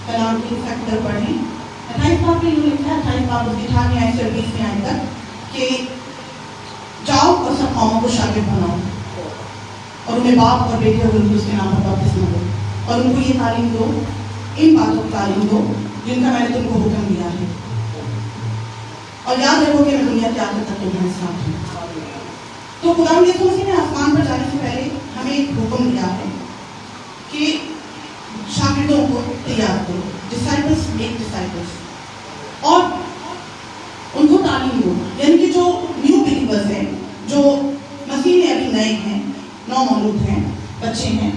कलाम की फैक्टर पढ़ें। 28 बाब में यूँ लिखा है, 28 बाब उसकी 18 आयत से 20 आयत तक कि जाओ और सब कौमों को शागिर्द बनाओ और उन्हें बाप और बेटे और उनको उसके नाम पर बपतिस्मा दो और उनको ये तालीम दो, इन बातों की तालीम दो जिनका मैंने तुमको हुक्म दिया है, और याद रखो कि मैं दुनिया के आखिर तक तुम्हारे साथ हूँ। तो खुदा यीशु मसीह ने आसमान पर जाने से पहले हमें एक हुक्म दिया है कि शागिर्दों को तैयार करो, डिसाइपल्स मेक डिसाइपल्स, और उनको तालीम दो। यानी कि जो न्यू बिलीवर्स हैं, जो मसीह में अभी नए हैं, नौ मौलूद हैं, बच्चे हैं,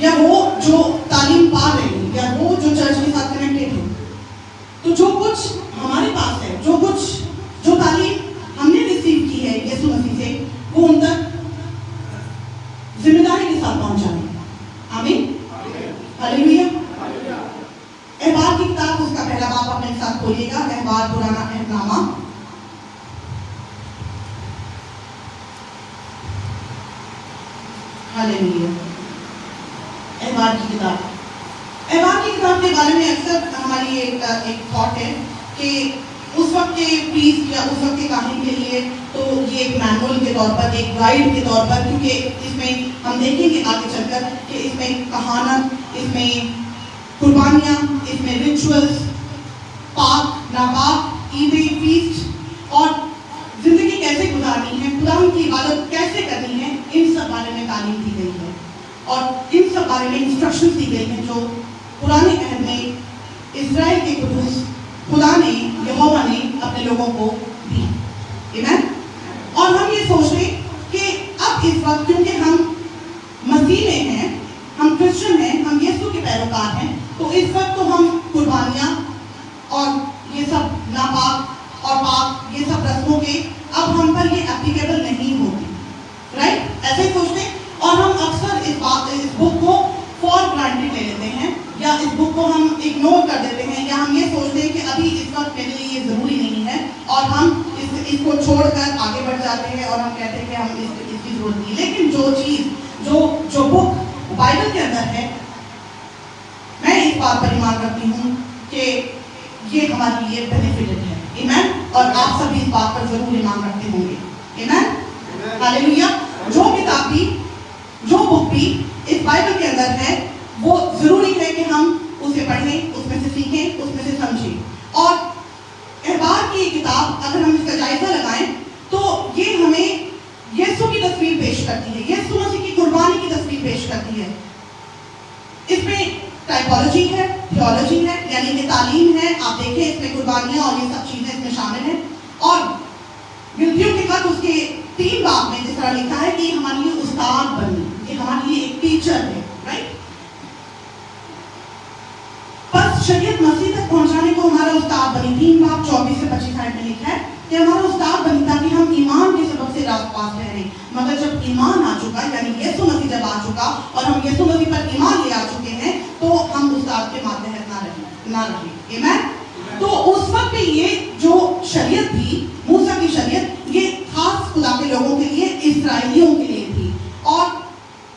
या वो जो तालीम पा रहे हैं, या वो जो चर्च के साथ कनेक्टेड हैं, तो जो कुछ हमारे पास है, जो तालीम हमने रिसीव की है यीशु मसीह से, वो उन तक जिम्मेदारी के साथ पहुंचाने। आमीन, हालेलुया। अहबार की किताब उसका पहला बाब अपने साथ खोलिएगा, अहबार पुराना अहदनामा, हालेलुया। अहबार की किताब के बारे में अक्सर हमारी एक थॉट है कि उस वक्त के प्रीस्ट या उस वक्त के काहिन के लिए तो ये एक मैनुअल के तौर पर, एक गाइड के तौर पर, क्योंकि इसमें हम देखेंगे आगे चलकर कि इसमें कहानत, इसमें कुर्बानियाँ, इसमें रिचुअल्स, पाक नापाक, ईदें, फीस्ट और जिंदगी कैसे गुजारनी है, खुदा की इबादत कैसे करनी है, इन सब बारे में तालीम दी गई है और इन सब बारे में इंस्ट्रक्शन दी गई हैं जो पुराने अहद में इस्राएल के कुदूस खुदा ने, यहोवा ने अपने लोगों को दी। आमीन। और हम ये सोच रहे कि अब इस वक्त क्योंकि हम मसीह में हैं, हम क्रिश्चियन हैं, हम यीशु के पैरोकार हैं, तो इस वक्त तो हम कुर्बानियाँ और ये सब नापाक और पाक, ये सब रस्मों के अब हम पर ये एप्लीकेबल नहीं होती, राइट? ऐसे ही सोचते हैं और हम अक्सर इस बुक को फॉर ग्रांटेड ले लेते हैं, या इस बुक को हम इग्नोर कर देते हैं, या हम ये सोचते हैं कि अभी इस वक्त मेरे लिए ये ज़रूरी नहीं है, और हम इसको छोड़कर आगे बढ़ जाते हैं और हम कहते हैं कि हम इसकी ज़रूरत नहीं। लेकिन जो चीज़ जो बुक बाइबल के अंदर है, मैं इस बात पर ईमान रखती हूँ कि ये हमारे लिए बेनिफिटेड है। आमीन। और आप सभी इस बात पर ज़रूर ईमान रखते होंगे। आमीन, हालेलुया। जो किताब भी, जो बुक भी इस बाइबल के अंदर है, वो जरूरी है कि हम उसे पढ़ें, उसमें से सीखें, उसमें से समझें। और अहबार की किताब अगर हम इसका जायजा लगाएं तो ये हमें यीशु की तस्वीर पेश करती है, यीशु मसीह की कुर्बानी की तस्वीर पेश करती है। इसमें टाइपोलॉजी है, थियोलॉजी है, यानी कि तालीम है। आप देखें इसमें कुर्बानियाँ और ये सब चीज़ें इसमें शामिल हैं। और गिनतियों के वक्त उसके 3 बाब में जिस तरह लिखा है कि हमारे लिए उस्ताद बनी, ये हमारे लिए एक टीचर है, राइट? बस शरीयत मसीह तक पहुंचाने को हमारा उस्ताद बनी। 3 बाब 24 से 25 आयत में लिखा है कि हमारा उस्ताद बनी ताकि हम ईमान के सबक से रास्त पास ठहरे। मगर जब ईमान आ चुका, यानी यीशु मसीह जब आ चुका और हम यीशु मसीह पर ईमान ले आ चुके हैं, तो हम उस्ताद के मातहत ना रहे। आमीन। तो उस वक्त भी ये जो शरीयत थी, मूसा की शरीयत, ये खास खुदा के लोगों के लिए, इस्राएलियों के लिए थी, और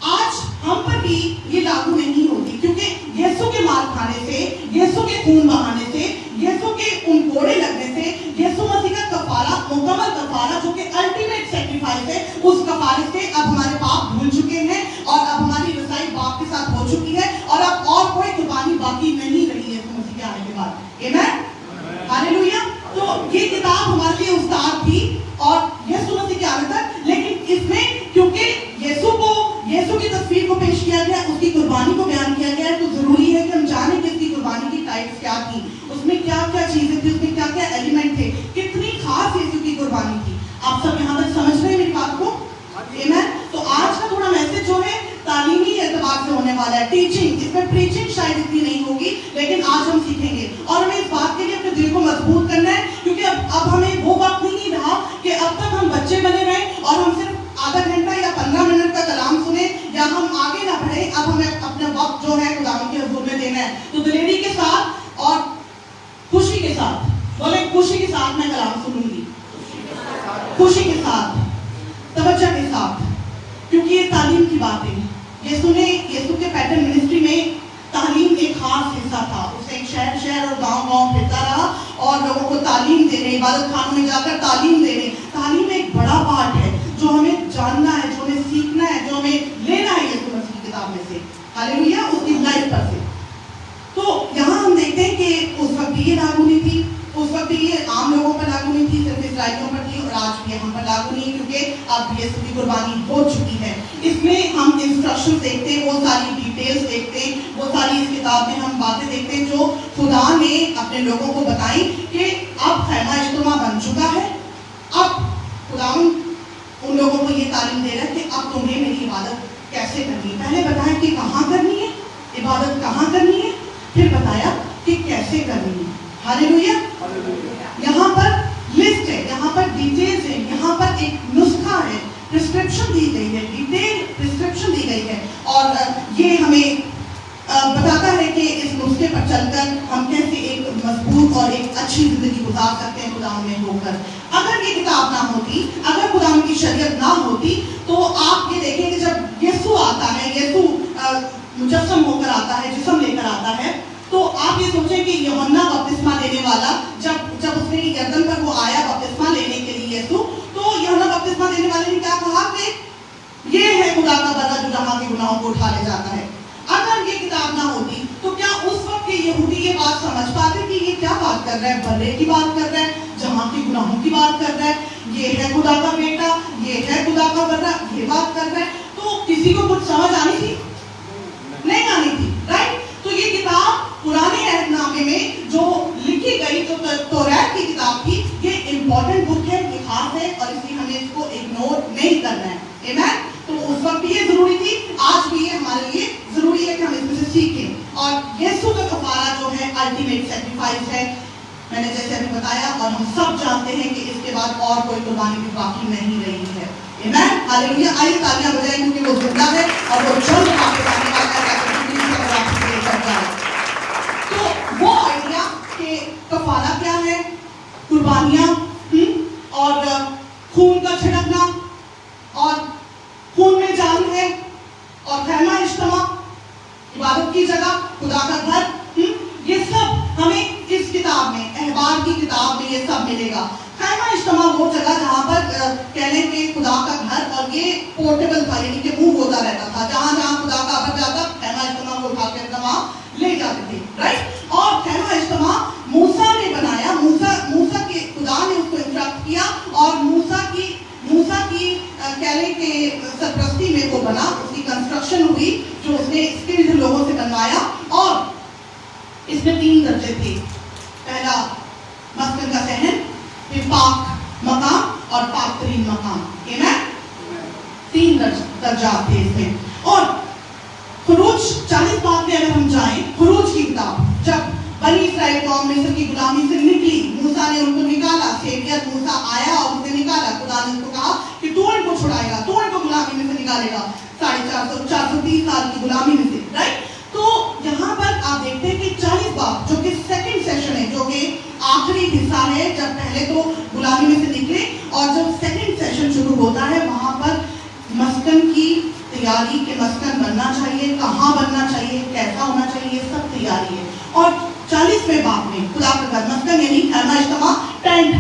आज हम पर भी ये लागू नहीं होती, क्योंकि यीशु के मार खाने से, यीशु के खून बहाने से, यीशु के उन कोड़े लगने से, यीशु मसीह का कफारा, मुकम्मल कफारा जो कि अल्टीमेट सैक्रिफाइस है, उस कफारे से अब हमारे पाप धुल चुके हैं और अब हमारी रसाई बाप के साथ हो चुकी है, और अब और कोई कुर्बानी बाकी नहीं रही यीशु मसीह के आने के बाद। आमीन, हालेलुया। तो ये किताब हमारे लिए उस्ताद थी और यीशु मसीह के आने तक, लेकिन इसमें क्योंकि यीशु की तस्वीर को पेश किया गया, उसकी कुर्बानी को बयान किया गया है, तो जरूरी है कि हम जानें कि उसकी कुर्बानी की टाइप्स क्या थी, उसमें क्या क्या चीजें थी, उसमें क्या क्या एलिमेंट थे, कितनी खास यीशु की कुर्बानी थी। आप सब यहाँ तक समझ रहे हैं मेरी बात को? आमीन। तो आज का थोड़ा मैसेज जो है तालीमी एतबार से होने वाला है, टीचिंग। इसमें प्रीचिंग शायद इतनी नहीं होगी, लेकिन आज हम सीखेंगे और हमें इस बात के लिए अपने दिल को मजबूत करना है, क्योंकि अब हमें वो वक्त नहीं रहा कि अब तक हम बच्चे बने रहें और हम सिर्फ आधा घंटा या 15 मिनट का कलाम सुने या हम आगे ना बढ़े। अब हमें अपना वक्त जो है खुदा के हुजूर में देना है। तो दिलेरी के साथ और खुशी के साथ बोले, खुशी के साथ मैं कलाम सुनूंगी, खुशी के साथ, तवज्जो के साथ, क्योंकि ये तालीम की बात है। यीशु के पैटर्न मिनिस्ट्री में तालीम एक खास हिस्सा था। देने, इबादत खानों में जाकर तालीम देने। तालीम एक बड़ा पार्ट है जो हमें जानना है, जो हमें सीखना है, जो हमें लेना है यीशु मसीह की किताब में से, हालेलुया, उसकी लाइफ पर से। तो यहाँ हम देखते हैं कि उस वक्त ये लागू नहीं थी, उस वक्त ये आम लोगों पर लागू नहीं थी, सिर्फ इस्राएलियों पर थी, और आज भी हम पर लागू नहीं, क्योंकि अब यीशु की कुर्बानी हो चुकी है। इसमें हम इंस्ट्रक्शन देखते हैं, वो सारी डिटेल्स देखते हैं, वो सारी इस किताब में हम बातें देखते हैं जो खुदा ने अपने लोगों को बताई कि अब खैमा इज्तिमा बन चुका है। अब खुदा उन लोगों को ये तालीम दे रहा है कि अब तुम्हें मेरी इबादत कैसे करनी है। पहले बताया कि कहाँ करनी है इबादत, कहाँ करनी है, फिर बताया कि कैसे करनी है। हालेलुया। यहाँ पर लिस्ट है, यहाँ पर डिटेल्स है, यहाँ पर एक नुस्खा है, प्रिस्क्रिप्शन दी गई है, डिटेल प्रिस्क्रिप्शन दी गई है, और ये हमें बताता है कि इस नुस्खे पर चलकर हम कैसे एक मजबूत और एक अच्छी जिंदगी गुजार सकते हैं खुदा में होकर। अगर ये किताब ना होती, अगर खुदा की शरीयत ना होती, तो आप ये देखें कि जब यीशु आता है, यीशु मुजस्सम होकर आता है, जिस्म लेकर आता है, तो आप ये सोचें कि यूहन्ना बपतिस्मा देने वाला जब उसने गर्दन पर वो आया बपतिस्मा लेने के लिए यीशु, तो यूहन्ना बपतिस्मा देने वाले ने क्या कहा कि ये है खुदा का बर्रा जो जहां के गुनाहों को उठा ले जाता है। अगर ये किताब ना होती तो क्या उस वक्त के यहूदी ये बात समझ पाते कि ये क्या बात कर रहा है, बर्रे की बात कर रहा है, जहां के गुनाहों की बात कर रहा है, ये है खुदा का बेटा, ये है खुदा का बर्रा, ये बात कर रहा है। तो किसी को कुछ समझ आनी थी? नहीं आनी थी, राइट। तो ये किताब पुराने अहदनामे में जो लिखी गई, जो तौरात की किताब थी, ये इंपॉर्टेंट बुक है, ये खास है, और इसलिए हमें इसको इग्नोर नहीं करना है। आमीन। तो उस वक्त भी ये जरूरी थी, आज भी ये हमारे लिए जरूरी है कि हम इसमें से सीखें। और यीशु का कफारा जो है अल्टीमेट सैक्रिफाइस है, मैंने जैसे अभी बताया, और हम सब जानते हैं कि इसके बाद और कोई कुर्बानी भी बाकी नहीं रही है। आमीन, हालेलुया। आइए तालियां बजाएं, क्योंकि वो जिंदा है और वो जल्द वापस आने वाला है। तो वो आइडिया कि कफारा क्या है, कुर्बानियां और खून का छिड़कना और खून में जान है, और खैमा इज्तिमा, इबादत की जगह, खुदा का घर, ये सब हमें इस किताब में, अहबार की किताब में ये सब मिलेगा। खैमा इज्तिमा वो जगह जहाँ पर कहने के खुदा का घर, और ये पोर्टेबल था, यानी कि मूव होता रहता था, जहाँ जहाँ खुदा का घर जाता, खैमा इज्तिमा को उठा के वहाँ ले जाते थे, राइट। और खैमा इज्तिमा मूसा ने बनाया, मूसा के खुदा ने उसको इंस्ट्रक्ट किया, और मूसा की कहने के सरपरस्ती में वो बना, उसकी कंस्ट्रक्शन हुई, जो उसने स्किल्ड लोगों से बनवाया। और इसमें 3 दर्जे थे, पहला मस्कन का सहन, फिर पाक मकाम और पाक तरीन मकाम। आमीन। 3 दर्जा थे इसमें। और खुरूज 40 बाब में अगर हम जाएं, खुरूज की किताब, जब बनी इस्राएल कौम मिस्र की गुलामी से निकली, मूसा ने उनको निकाला, सेवियर मूसा आया और उसे निकाला। खुदा ने उसको कहा कि तू इनको छुड़ाएगा, तू इनको गुलामी में से निकालेगा, 430 साल की गुलामी में से, राइट। तो यहाँ पर आप देखते हैं कि 40 बाब, जो कि सेकंड सेशन है, जो कि आखिरी हिस्सा है, जब पहले तो गुलामी में से निकले, और जब सेकंड सेशन शुरू होता है, वहां पर मस्कन की तैयारी के मस्कन बनना चाहिए, कहाँ बनना चाहिए, कैसा होना चाहिए, सब तैयारी है। और 40वें बाब में खुदा का घर, मस्कन यानी खैमा इज्तिमा, टेंट,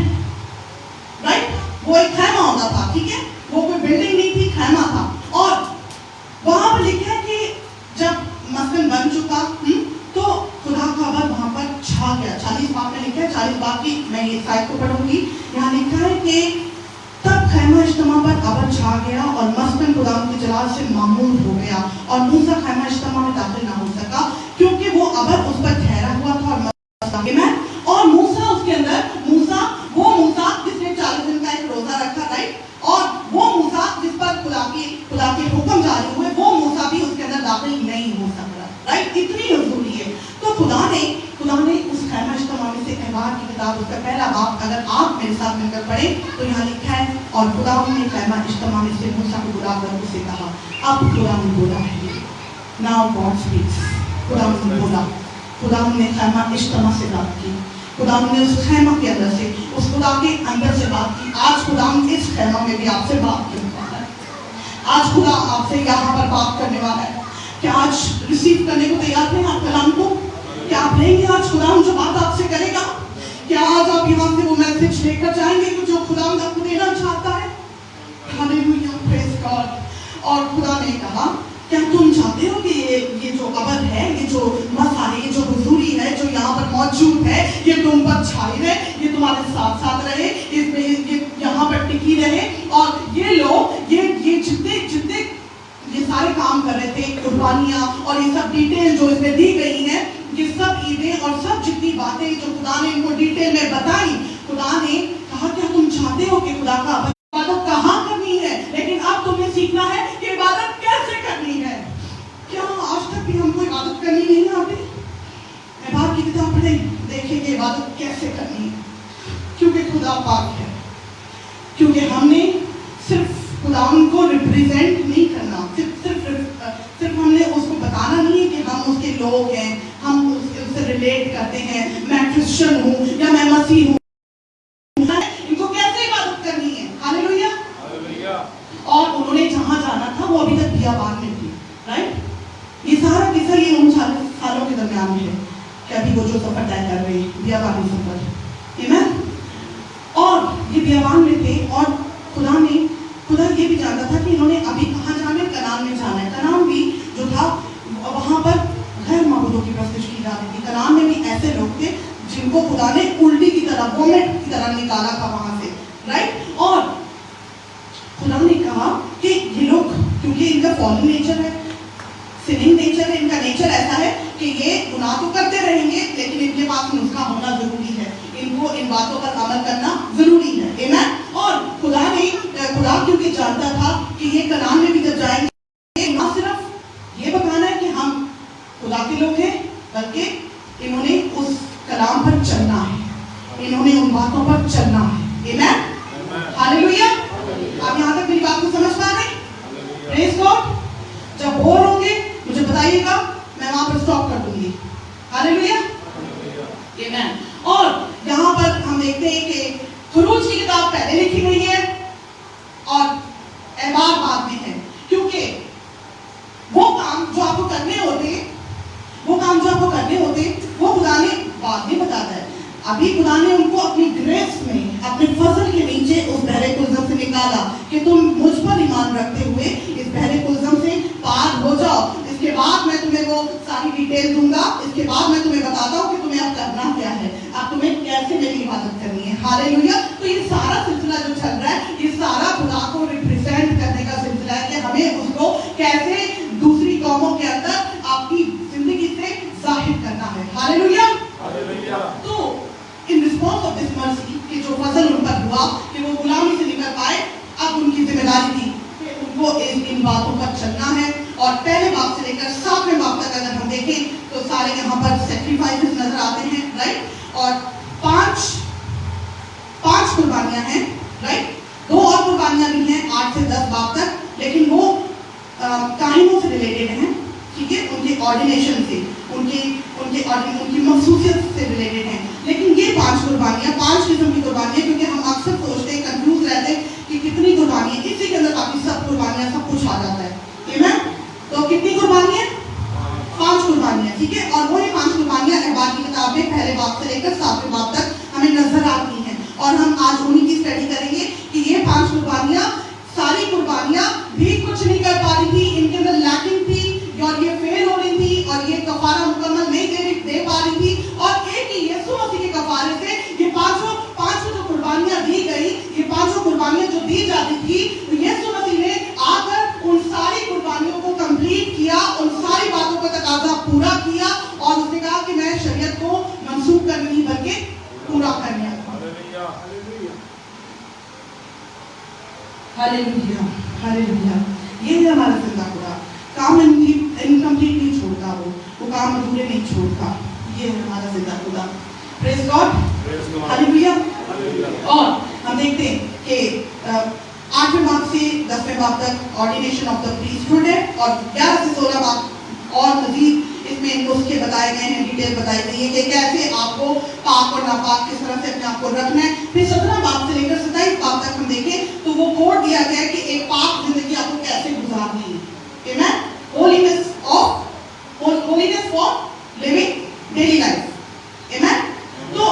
राइट, वो एक खैमा होता था, ठीक है, वो कोई बिल्डिंग नहीं थी, खैमा था। और वहां पर लिखा है कि जब मस्कन बन चुका, तो खुदा का घर वहां पर छा गया। 40 बाब में लिखा है, 40 बाब की मैं ये साइड को पढ़ूंगी, यहाँ लिखा है कि तब खैमा इज्तिमा पर अबर छा गया और मस्कन खुदा के जलाल से मामूल हो गया, और मूसा खैमा इज्तिमा में दाखिल ना हो सका, क्योंकि वो अबर उस पर ठहरा हुआ था। और मूसा उसके अंदर, वो मूसा जिसने 40 दिन का एक रोजा रखा, राइट, और वो मूसा जिस पर खुदा के हुक्म जारी हुए, वो मूसा भी उसके अंदर दाखिल नहीं हो सकता, राइट। इतनी जरूरी है। तो खुदा ने उस खैमा इज्तिमा में से अहबार की किताब, उसका पहला बाब अगर आप मेरे साथ मिलकर पढ़े, तो यहाँ लिखा है, और खुदा ने खैमा इज्तिमा में से मूसा को बुलाकर उसे कहा, अब खुदा ने बोला है, नाउ गॉड स्पीक्स। खुदा ने बोला, खुदा ने खैमा इज्तिमा से बात की, खुदा ने उस खैमा के अंदर से, उस खुदा के अंदर से बात की। आज खुदा इस खैमा में भी आपसे बात करने वाला है। आज खुदा आपसे यहाँ पर बात करने वाला है। क्या आज रिसीव करने को तैयार हैं आप कलाम को? क्या आप लेंगे आज खुदा जो बात आपसे करेगा? کیا آج آپ یہاں سے وہ میسج لے کر جائیں گے جو خدا آپ کو دینا چاہتا ہے؟ ہاللیلویا، پریز گاڈ۔ اور خدا نے کہا کیا تم چاہتے ہو کہ یہ جو ابد ہے، یہ جو مسئلہ، یہ جو حضوری ہے جو یہاں پر موجود ہے، یہ تم پر چھائی رہے، یہ تمہارے ساتھ ساتھ رہے، اس میں یہ یہاں پر ٹکی رہے، اور یہ لوگ یہ جتنے یہ سارے کام کر رہے تھے، قربانیاں اور یہ سب ڈیٹیل جو اس میں دی گئی ہیں، یہ سب عیدیں اور سب جتنی باتیں جو خدا نے ان کو ڈیٹیل میں بتائی، خدا نے کہا کیا تم چاہتے ہو کہ خدا کا عبادت کہاں کرنی ہے؟ لیکن اب تمہیں سیکھنا ہے کہ عبادت کیسے کرنی ہے۔ کیا آج تک بھی ہم کو عبادت کرنی نہیں آتی؟ احباب کی کتاب پڑھیں، دیکھیں کہ عبادت کیسے کرنی ہے، کیونکہ خدا پاک ہے، کیونکہ ہم نے صرف خدا ان کو ریپریزینٹ نہیں کرنا، صرف ہم نے اس کو بتانا نہیں ہے کہ ہم اس کے لوگ ہیں، ہم اس سے ریلیٹ کرتے ہیں، میں کرسچن ہوں یا میں مسیح ہوں، ان کو کیسے عبادت کرنی ہے۔ ہاللیلویا۔ اور انہوں نے جہاں جانا تھا وہ ابھی تک بیابان میں تھی، رائٹ؟ یہ سارا قصہ یہ 39 سالوں کے درمیان میں ہے کہ ابھی وہ جو سفر طے کر رہے ہیں، بیابانی سفر، آمین۔ اور یہ بیابان میں تھے، اور خدا یہ بھی جانتا تھا کہ انہوں نے ابھی کہاں جانا ہے، کنعان میں جانا ہے۔ کنعان بھی جو تھا وہاں پر غیر معبودوں کی پرستش کی جاتی تھی۔ کنعان میں بھی ایسے لوگ تھے جن کو خدا نے الٹی کی طرح، وومٹ کی طرح نکالا تھا وہاں سے، رائٹ؟ اور خدا نے کہا کہ یہ لوگ، کیونکہ ان کا فالن نیچر ہے، سننگ نیچر ہے، ان کا نیچر ایسا ہے کہ یہ گناہ تو کرتے رہیں گے، لیکن ان کے پاس نسخہ ہونا ضروری ہے، ان کو ان باتوں پر عمل کرنا ضروری ہے، آمین۔ اور خدا کیونکہ جانتا تھا کہ یہ کنعان میں بھی جب جائیں گے، نہ صرف یہ بتانا ہے کہ ہم خدا کے لوگ ہیں، بلکہ انہوں نے اس کلام پر چلنا ہے، انہوں نے ان باتوں پر چلنا ہے، آمین۔ ہاللیلویا۔ آپ یہاں تک میری بات کو سمجھ پا رہے ہیں؟ پریز گاڈ۔ جب بور ہوں گے مجھے بتائیے گا، میں وہاں پر اسٹاپ کر دوں گی۔ ہاللیلویا، آمین۔ اور یہاں پر ہم دیکھتے ہیں کہ خروج کی کتاب پہلے لکھی گئی ہے اور احباب بعد میں ہے، کیونکہ وہ کام جو آپ کو کرنے ہوتے وہ خدا نے بعد میں بتاتا ہے۔ ابھی خدا نے ان کو اپنی گریس میں، اپنے فضل کے نیچے اس بحر کلزم سے نکالا کہ تم مجھ پر ایمان رکھتے ہوئے اس بحر کلزم سے پار ہو جاؤ۔ اس کے بعد میں تمہیں وہ ساری ڈیٹیل دوں گا، اس کے بعد میں تمہیں بتاتا ہوں کہ تمہیں اب کرنا کیا ہے، اب تمہیں کیسے میری عبادت کرنی ہے۔ ہاللیلویا۔ تو یہ سارا سلسلہ جو چل رہا ہے، یہ سارا خدا کو ریپریزینٹ کرنے کا سلسلہ ہے کہ ہمیں اس کو کیسے دوسری قوموں کے اندر آپ کی زندگی سے ظاہر کرنا ہے۔ ہاللیلویا۔ تو ان رسپانس آف دس مرسی کہ جو فضل ان پر ہوا کہ وہ غلامی سے نکل پائے، اب ان کی ذمہ داری تھی کہ ان کو ان باتوں پر چلنا ہے۔ اور پہلے باپ سے لے کر 7ویں باپ تک اگر ہم دیکھیں تو سارے یہاں پر سیکریفائسز نظر آتے ہیں، رائٹ؟ اور پانچ قربانیاں ہیں، رائٹ؟ 2 اور قربانیاں بھی ہیں 8 سے 10 باپ تک، لیکن وہ کاہنوں سے ریلیٹڈ ہیں، ٹھیک ہے، ان کے آرڈینیشن سے، ان کی مخصوصیت سے ریلیٹڈ ہیں۔ لیکن یہ 5 قربانیاں، 5 قسم کی قربانیاں، کیونکہ ہم اکثر سوچتے ہیں، کنفیوز رہتے ہیں کہ کتنی قربانیاں، اسی کے اندر باقی سب قربانیاں، سب کچھ آ جاتا ہے، آمین۔ تو کتنی قربانیاں؟ 5 قربانیاں، ٹھیک ہے۔ اور وہ یہ 5 قربانیاں احباب کی کتاب میں پہلے باپ سے لے کر 7ویں باپ تک ہمیں نظر آتی ہیں، اور ہم آج انہیں کی اسٹڈی کریں گے کہ یہ 5 قربانیاں، ساری قربانیاں بھی کچھ نہیں کر پا رہی تھی، ان کے اندر لیکنگ تھی، اور یہ فیل ہو رہی تھی، اور یہ کفارہ مکمل نہیں دے پا رہی تھی۔ اور ایک ہی یسوع مسیح کے کفارے سے یہ پانچوں جو قربانیاں دی گئی، یہ 5 قربانیاں جو دی جاتی تھی، یسوع مسیح نے آ کر ان ساری قربانیوں کو کمپلیٹ کیا، ان ساری باتوں کا تقاضا پورا کیا، اور اس نے کہا کہ میں شریعت کو منسوخ کرنے نہیں بلکہ پورا کرنے آیا۔ ہاللیلویا، ہاللیلویا۔ یہ ہے ہمارا زندہ خدا، کام انکمپلیٹ نہیں چھوڑتا، وہ کام ادھورے نہیں چھوڑتا، یہ ہے ہمارا زندہ خدا۔ پریز گاڈ، ہاللیلویا۔ اور ہم دیکھتے ہیں کہ 8ویں باپ سے 10ویں باپ تک آرڈینیشن آف دا پریسٹہڈ ہے، اور 11 سے 16 باپ اور مزید اس میں نسخے بتائے گئے ہیں، ڈیٹیل بتائی گئی ہے کہ کیسے آپ کو پاک اور ناپاک کس طرح سے اپنے آپ کو رکھنا ہے۔ پھر 17 باپ سے لے کر 27 باپ تک ہم دیکھیں تو وہ کوڈ دیا گیا ہے کہ ایک پاک زندگی آپ کو کیسے گزارنی ہے، آمین۔ Holiness for living daily life, آمین۔ تو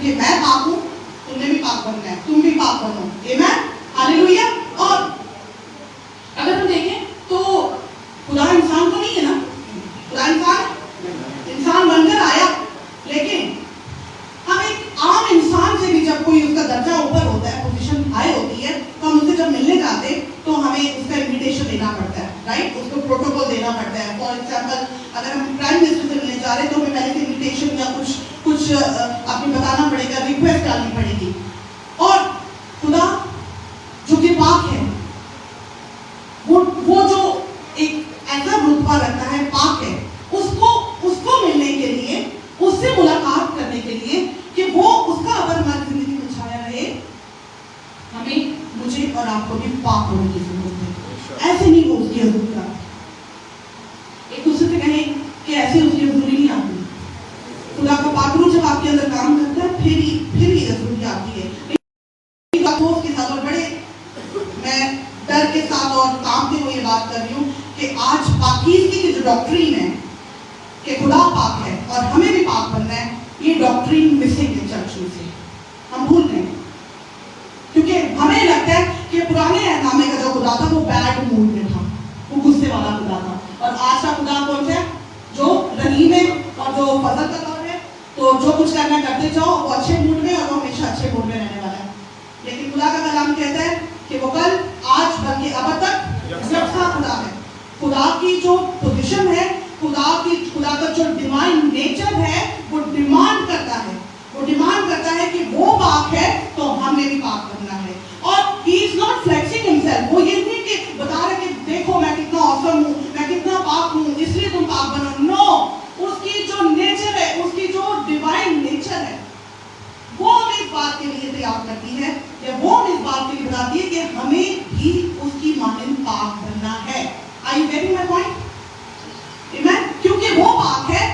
क्योंकि मैं पाक हूँ, तुमने भी पाक बनना है, तुम भी पाक बनो। आमीन, हालेलुया। और अगर हम देखें तो खुदा इंसान तो नहीं है ना, खुदा इंसान बनकर आया, लेकिन हम एक आम इंसान से भी जब कोई उसका दर्जा ऊपर होता है, पोजीशन हाई होती है, तो हम उससे जब मिलने जाते तो हमें उसका इन्विटेशन देना पड़ता है, राइट, उसको प्रोटोकॉल देना पड़ता है। फॉर एग्जाम्पल अगर हम प्राइम मिनिस्टर से मिलने जा रहे हैं तो हमें पहले से इन्विटेशन या कुछ आपको बताना पड़ेगा, रिक्वेस्ट डालनी पड़ेगी। और खुदा जो कि पाक है, वो जो एक ऐसा रुतबा रखता है, पाक है, उसको मिलने के लिए, उससे मुलाकात करने के लिए कि वो उसका अगर हमारी जिंदगी में छाया रहे, हमें, मुझे और आपको भी पाक होने की जरूरत है। ऐसे नहीं हो उसकी हजूरी का, एक दूसरे से कहें कि ऐसे उसकी हजूरी नहीं आती। खुदा का पाक रूह जब आपके अंदर काम करता है फिर ये हजूरी आती है। के साथ और बड़े मैं डर के साथ और कामते हुए बात कर रही हूँ कि आज पाकीज़गी की जो डॉक्ट्रीन है कि खुदा पाक है और हमें भी पाक बनना है, ये डॉक्ट्रीन मिसिंग है चर्च में से, हम भूल गए। क्योंकि हमें लगता है कि पुराने नामे का जो खुदा था वो बैड मूड में था, वो गुस्से वाला खुदा था, और आज का खुदा कौन सा है? जो रहीम है और जो फजल का दौर है, तो जो कुछ करना करते जाओ, वो अच्छे मूड में, और वो हमेशा अच्छे मूड में रहने वाला है। लेकिन खुदा का कलाम कहता है कि वो कल, आज, बल्कि अब तक यकसा खुदा है। खुदा की जो पोजीशन है, खुदा का जो डिवाइन नेचर है, वो डिमांड करता है कि वो पाक है तो हमें भी पाक बनना है। और he is not flexing himself, वो ये नहीं कि बता रहे कि देखो मैं कितना ऑसम हूँ, मैं कितना पाक हूँ, इसलिए तुम पाक बनो। नो, उसकी जो नेचर है, उसकी जो डिवाइन नेचर है, वो हमें इस बात के लिए तैयार करती है, या वो हमें इस बात के लिए बताती है कि हमें भी उसकी मानंद पाक बनना है। Are you getting my point? Amen? क्योंकि वो पाक है,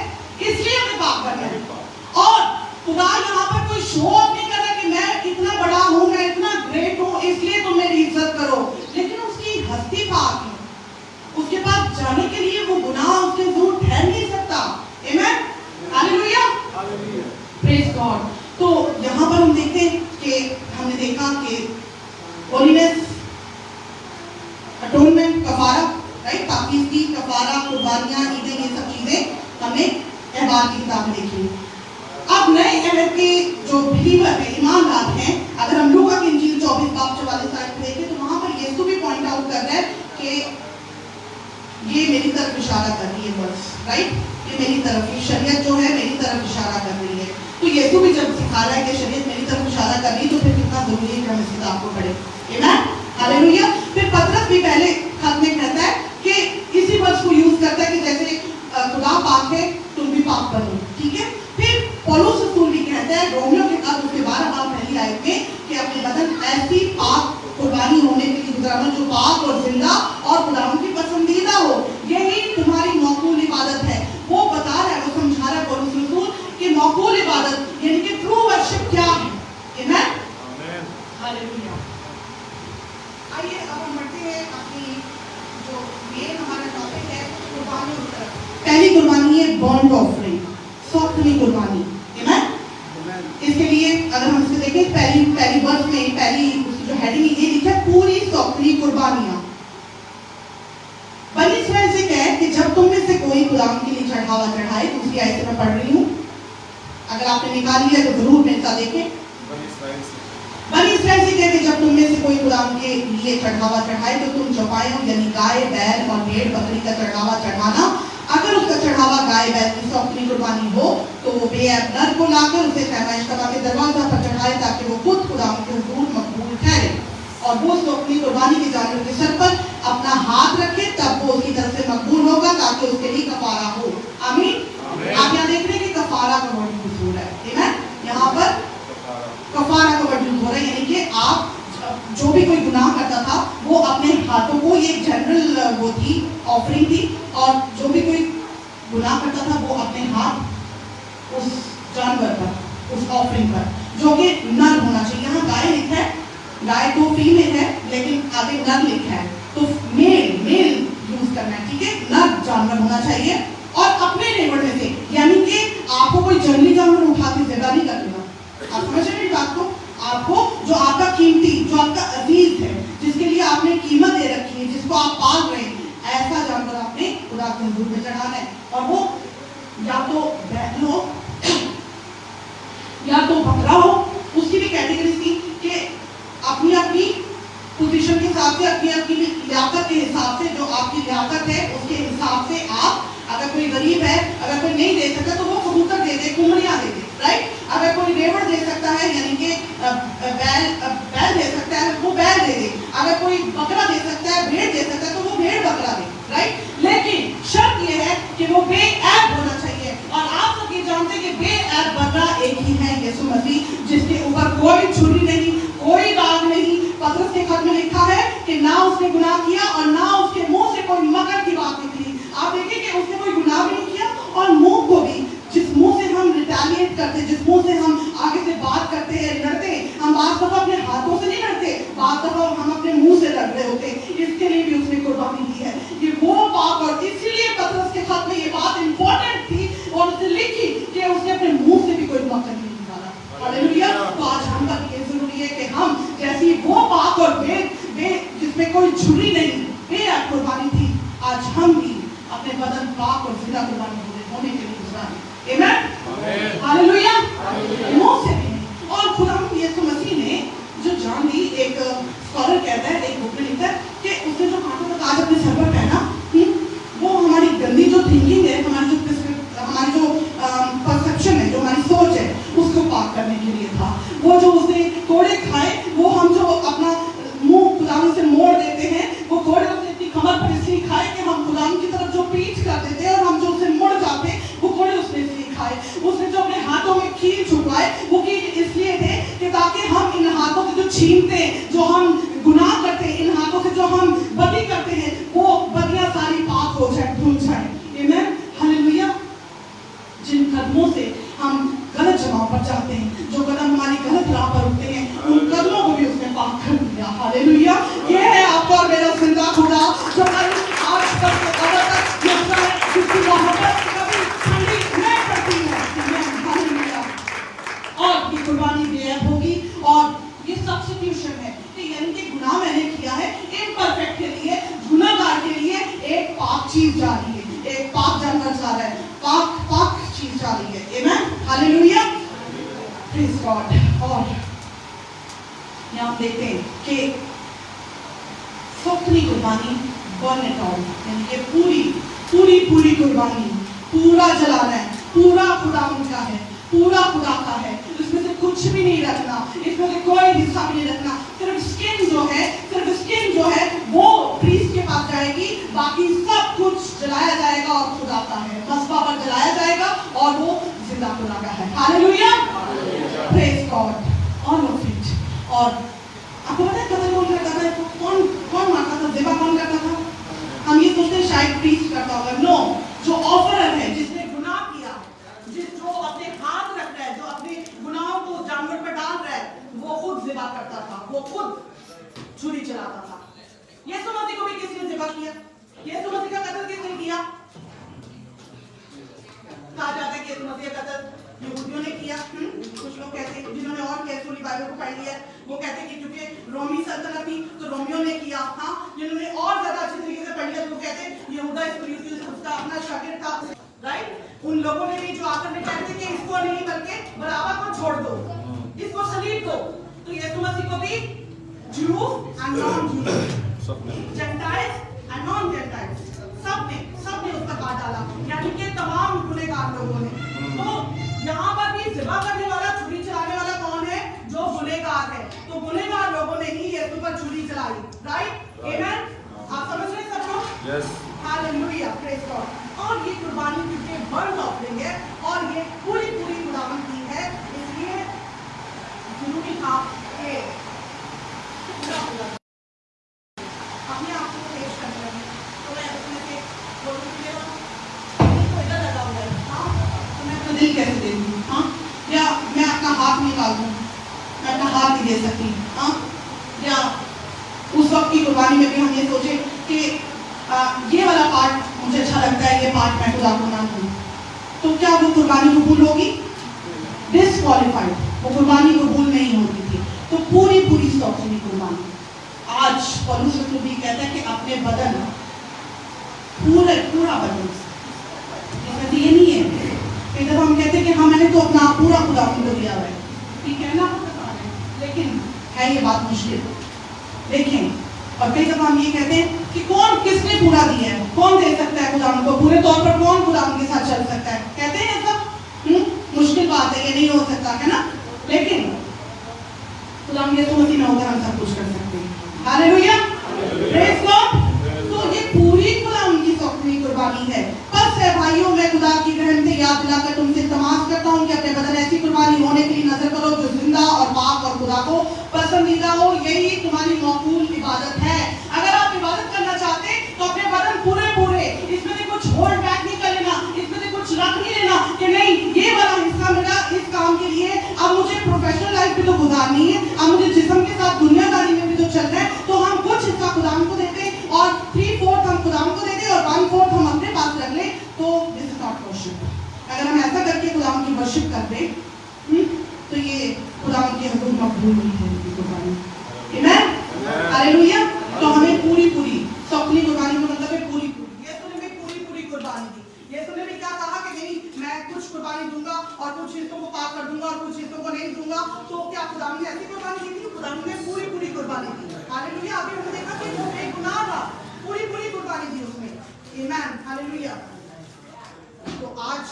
इसलिए हमें पाक बनना है। और खुदा यहाँ पर कोई शो ऑफ नहीं कर रहा कि मैं इतना बड़ा हूँ, मैं इतना ग्रेट हूँ, इसलिए तुम मेरी इज्जत करो, लेकिन उसकी हस्ती पाक है। उसके पास जाने के लिए वो गुनाह उसके दूर ठहर नहीं सकता। Amen? Hallelujah? Praise God. तो यहाँ पर हम देखते हैं कि हमने देखा कि होलीनेस, अटोनमेंट, कफारा, राइट, पाकीज़गी, कफारा, कुर्बानियाँ, ईदें, ये सब चीजें हमने अहबार की किताब में देखी। अब नए अहद के जो बिलीवर है, ईमानदार हैं, अगर हम लूका की इंजील 24 बाब 44 आयत में देखें तो वहां पर यीशु भी पॉइंट आउट कर रहा है कि ये मेरी तरफ इशारा कर रही है, बस, राइट, ये मेरी तरफ, ये शरीयत जो है मेरी तरफ इशारा कर रही है। तो यीशु भी जब सिखा रहा है कि शरीयत मेरी तरफ इशारा कर रही है, तो फिर कितना जरूरी है कि हम इस किताब को पढ़ें। आमीन, हालेलुया। फिर पतरस भी पहले खत में कहता है कि इसी वर्ड्स को यूज करता है कि जैसे खुदा पाक है, तुम भी पाक बनो, ठीक है। फिर पौलुस रसूल भी कहता है रोमियो के खत उसके 12 बाब पहली आयत में कि अपने बदन ऐसी पाक कुर्बानी होने के लिए गुजारना जो पाक और जिंदा और खुदा की पसंदीदा हो, यही तुम्हारी मौकूल इबादत है। वो बता रहा है, वो समझा रहा है पौलुस रसूल कि मौकूल इबादत यानी कि ट्रू वर्शिप क्या है। आमीन, हालेलुया। आइए अब हम बढ़ते हैं अपनी जो मेन हमारा टॉपिक है, कुर्बानी की तरफ। पहली कुर्बानी है बर्न्ट ऑफरिंग, सौंपनी कुर्बानी। आमीन। इसके लिए अगर हम इसे देखें, पहली वर्ष में पहली जो हेडिंग ये लिखा है पूरी सौंपनी कुर्बानियां। बनी इस्राएल से कहे कि जब तुम में से कोई खुदा के लिए चढ़ावा चढ़ाए, दूसरी आयत से मैं पढ़ रही हूँ, अगर आपने निकाल लिया तो जरूर मेरे साथ देखें। बनी इस्राएल से कहे कि जब तुम में से कोई खुदा के लिए चढ़ावा चढ़ाए तो तुम चौपायों यानी गाय, बैल और भेड़ बकरी का चढ़ावा चढ़ाना। अगर उसका चढ़ावा गाय बैल की सौंपनी कुर्बानी हो तो वो बेअब नर को लाकर उसे खैमा के दरवाजा पर चढ़ाए ताकि वो खुद खुदा के हुजूर मकबूल ठहरे, और वो सौंपनी कुर्बानी के जानवर के सर पर अपना हाथ रखे, तब वो उसकी तरफ से मकबूल होगा ताकि उसके लिए कफारा हो। आमीन। आप यहाँ देख रहे हैं कि कफारा का वर्ड यूज हो रहा है। आमीन। यहाँ पर कफारा का वर्ड यूज हो रहा है, यानी कि आप जो भी कोई गुनाह करता था वो अपने हाथों को, ये जनरल वो थी, ऑफरिंग थी, और जो भी कोई गुनाह करता था वो अपने हाथ उस जानवर पर, उस ऑफरिंग पर, जो कि नर होना चाहिए। यहाँ गाय लिखा है, गाय तो फीमेल है लेकिन आगे नर लिखा है, तो मेल यूज करना है, ठीक है, नर जानवर होना चाहिए। और अपने नेबर में से, यानी कि आपको कोई जंगली जानवर उठा के ज़िंदा नहीं कर देना, आप آپ کو, جو آپ کا قیمتی, جو آپ کا عزیز ہے, جس کے لیے آپ نے قیمت دے رکھی ہے, جس کو آپ پال رہے ہیں, ایسا جانور آپ نے خدا کے حضور میں چڑھانا ہے. اور وہ یا تو بیل ہو یا تو بکرا ہو. اس کی بھی کیٹیگریز تھی کہ اپنی اپنی پوزیشن کے حساب سے, اپنی اپنی لیاقت کے حساب سے, جو آپ کی لیاقت ہے اس کے حساب سے آپ, اگر کوئی غریب ہے, اگر کوئی نہیں دے سکتا تو وہ کبوتر دے دے, کمڑیاں دے دے, رائٹ. اگر کوئی ریوڑ دے سکتا ہے, یعنی کہ بیل دے سکتا ہے, وہ بیل دے دے. اگر کوئی بکرا دے سکتا ہے, بھیڑ دے سکتا ہے, تو وہ بھیڑ بکرا دے, رائٹ. لیکن شرط یہ ہے کہ وہ بے عیب ہونا چاہیے. اور آپ سب یہ جانتے ہیں کہ بے عیب بکرا ایک ہی ہے, یسوع مسیح, جس کے اوپر کوئی چھری نہیں, کوئی داغ نہیں. پطرس کے خط میں لکھا ہے کہ نہ اس نے گناہ کیا اور نہ اس کے منہ سے کوئی مکر کی بات نکلی. آپ دیکھیں کہ اس نے کوئی گناہ بھی نہیں کیا, اور منہ کو بھی, جس منہ سے ہم ریٹیلیٹ کرتے, جس منہ سے ہم آگے سے بات کرتے ہیں, لڑتے ہیں, ہم بعض دفعہ اپنے ہاتھوں سے نہیں لڑتے, بعض دفعہ ہم اپنے منہ سے لڑ رہے ہوتے ہیں. اس کے لیے بھی اس نے قربانی دی ہے. یہ وہ بات, اور اسی لیے پطرس کے خط میں یہ بات امپورٹنٹ تھی اور اس نے لکھی کہ اس نے اپنے منہ سے بھی کوئی مکر نہیں نکالا. ہاللیلویا. تو آج ہم پر یہ ضروری ہے کہ ہم جیسی وہ بات اور بے جس میں کوئی چھری نہیں, بے قربانی تھی, آج ہم بھی اپنے بدن پاک اور زندہ قربانی ہونے کے لیے گزاریں. آمین. ہاللیلویا. منہ سے نہیں. اور خدا یسوع مسیح نے جو جان دی, ایک اسکالر کہتا ہے, ایک بک میں لکھتا ہے کہ اس نے جو ہاتھوں کا تاج اپنے سر پر پہنا, وہ ہماری گندی جو تھنکنگ ہے, ہماری جو پرسپشن ہے, جو ہماری سوچ ہے, اس کو پاک کرنے کے لیے تھا. وہ جو اس نے کوڑے کھائے, وہ ہم جو اپنا منہ خدا سے موڑ دیتے ہیں, وہ کوڑے اس نے اپنی کمر پر اس لیے کھائے کہ ہم خدا کی طرف جو پیچھ کر دیتے ہیں اور ہم جو اسے مڑ جاتے ہیں, وہ کوڑے اس نے اس لیے کھائے. اس نے جو اپنے ہاتھوں میں کیل چھپائے, وہ کیل اس لیے تھے کہ تاکہ ہم ان ہاتھوں سے جو چھینتے ہیں, جو ہم گناہ کرتے ہیں, ان ہاتھوں سے جو ہم بدی کرتے ہیں, وہ بدیاں ساری پاک ہو جائیں, دھل جائیں. آمین. ہاللیلویا. جن قدموں سے ہم غلط جگہوں پر جاتے ہیں, جو قدم ہماری غلط راہ پر اٹھتے ہیں, ان قدموں کو بھی اس نے پاک کر دیا. ہاللیلویا. یہ ہے آپ کا اور میرا زندہ خدا, جو آج تک سے ابد تک رہتا ہے, جس کی محبت کبھی ٹھنڈی نہیں پڑتی ہے. ہاللیلویا. اور یہ قربانی بے عیب ہوگی, اور یہ سبسٹیوشن ہے, یعنی کہ گناہ میں نے کیا ہے, امپرفیکٹ کے لیے, گناہ گار کے لیے ایک پاک چیز جا رہی ہے, ایک پاک جانور جا رہا ہے, پاک چیز جا رہی ہے. آمین. ہاللیلویا. پریز گاڈ. اور یہاں ہم دیکھتے ہیں کہ سوکھنی قربانی, برن اٹ آل, یعنی کہ پوری قربانی, پورا جلانا ہے, پورا خدا ان کا ہے, پورا خدا کا ہے. اس میں سے کچھ بھی نہیں رکھنا, اس میں سے کوئی حصہ بھی نہیں رکھنا. صرف اسکن جو ہے وہ پریسٹ کے پاس جائے گی, باقی سب کچھ جلایا جائے گا اور خدا کا ہے, مصباح پر جلایا جائے گا اور وہ زندہ خدا کا ہے. ہاللیلویا. پریز گاڈ. All of it. اور آپ کو پتہ ہے قتل کون کرتا تھا, کون مارتا تھا, ذبح کون کرتا تھا؟ ہم یہ سوچتے ہیں شاید پریسٹ کرتا ہوگا. نو, جو آفرر ہے, جس نے گناہ کیا, جو اپنے ہاتھ رکھ رہا ہے, جو اپنے گناہوں کو جانور پر ڈال رہا ہے, وہ خود ذبح کرتا تھا, وہ خود چھری چلاتا تھا. یسوع مسیح کو بھی کسی نے ذبح کیا. یسوع مسیح کا قتل کس نے کیا؟ کہا جاتا ہے کہ یسوع مسیح کا قتل یہودیوں نے کیا. کچھ لوگ کہتے ہیں, جنہوں نے اور کیسولی بائبل کو پڑھ لیا ہے, وہ کہتے ہیں کہ کیونکہ رومی سلطنت تھی تو رومیوں نے کیا. ہاں, جنہوں نے اور زیادہ اچھی طریقے سے پڑھ لیا تو وہ کہتے ہیں یہودا اسکریوطی اس کا اپنا شاگرد تھا, رائٹ. ان لوگوں نے بھی جو آ کر کہتے کہ اس کو نہیں بلکہ برابا کو چھوڑ دو, اس کو سلیب دو. تو یسوع مسیح کو بھی Jew and non Jew, Gentiles and non Gentiles, سب نے اس کا کاٹ ڈالا, یعنی کہ تمام گنہگار لوگوں نے. تو یہاں پر بھی ذبح کرنے والا, چھری چلانے والا کون ہے؟ جو گنہگار ہے. تو گنہگار لوگوں نے ہی یسوع پر چھری چلائی, رائٹ. آمین. آپ سمجھ رہے ہیں سب کو؟ یس. ہاللیلویا. پریز گاڈ. اور یہ قربانی کیونکہ برن آفرنگ ہے اور یہ پوری خداوند کی ہے, اس لیے ضروری تھا کہ اپنے آپ کو پیش کرنے لگے. تو میں اس میں سے ادھر لگا ہوا ہے, ہاں, تو میں اپنا دل کیسے دے دوں؟ ہاں, یا میں اپنا ہاتھ نکال دوں, میں اپنا ہاتھ نہیں دے سکتی. ہاں, یا اس وقت کی قربانی میں بھی ہم یہ سوچیں کہ یہ والا پارٹ مجھے اچھا لگتا ہے, یہ پارٹ میں خدا کو نہ دوں, تو کیا وہ قربانی قبول ہوگی؟ ڈسکوالیفائڈ, وہ قربانی قبول نہیں ہوتی تھی. तो पूरी पूरी सौखनी कुर्बानी। आज पौलुस रसूल भी कहता है कि अपने बदन पूरा बदन, ये नहीं है कि जब हम कहते हैं कि हाँ मैंने तो अपना पूरा खुदा को दिया हुआ है, ठीक है ना, लेकिन है ये बात मुश्किल। देखें, और कई दफा हम ये कहते हैं कि कौन किसने पूरा दिया है, कौन दे सकता है खुदा को पूरे तौर पर, कौन खुदा के साथ चल सकता है, कहते हैं ऐसा, मुश्किल बात है, ये नहीं हो सकता है ना, लेकिन खुदा यीशु मसीह में होकर हम सब कुछ कर सकते हैं। Hallelujah, praise God. तो ये पूरी खुदा उनकी सौखनी कुर्बानी है। बस है भाइयों, मैं खुदा की रहमत से याद दिलाकर तुमसे तमाश करता हूँ कि अपने बदन ऐसी कुर्बानी होने के लिए नजर करो जो जिंदा और पाक और खुदा को पसंदीदा हो। यही तुम्हारी मौकूल इबादत है। अगर आप इबादत करना चाहते हैं तो अपने बदन पूरे इसमें से कुछ होल्ड बैक नहीं कर लेना, इसमें से कुछ रख नहीं लेना कि नहीं ये वाला हिस्सा मेरा इस काम के लिए, अब मुझे प्रोफेशनल लाइफ भी तो गुजारनी है, अब मुझे जिस्म के साथ दुनियादारी में भी तो चलना है, तो हम कुछ हिस्सा खुदा को देते और 3/4 हम खुदा को देते और 1/4 हम अपने पास रख ले, तो दिस इज नॉट वर्शिप। अगर हम ऐसा करके खुदा की वर्शिप करते तो ये खुदा के हुक्म मकबूल नहीं है उनकी कुर्बानी। आमीन, हालेलुया। तो हमें पूरी सौखनी कुर्बानी का मतलब है पूरी। यीशु ने भी पूरी कुर्बानी दी। यीशु ने भी क्या कहा कि नहीं मैं कुछ कुर्बानी दूंगा और कुछ हिस्सों को पाक कर दूंगा और कुछ हिस्सों को नहीं दूंगा। तो क्या खुदा ने ऐसी कुर्बानी दी थी? खुदा ने पूरी कुर्बानी दी। हालेलुया। अभी हमने देखा कि वो बेगुनाह था, पूरी कुर्बानी दी उसने। आमीन, हालेलुया। तो आज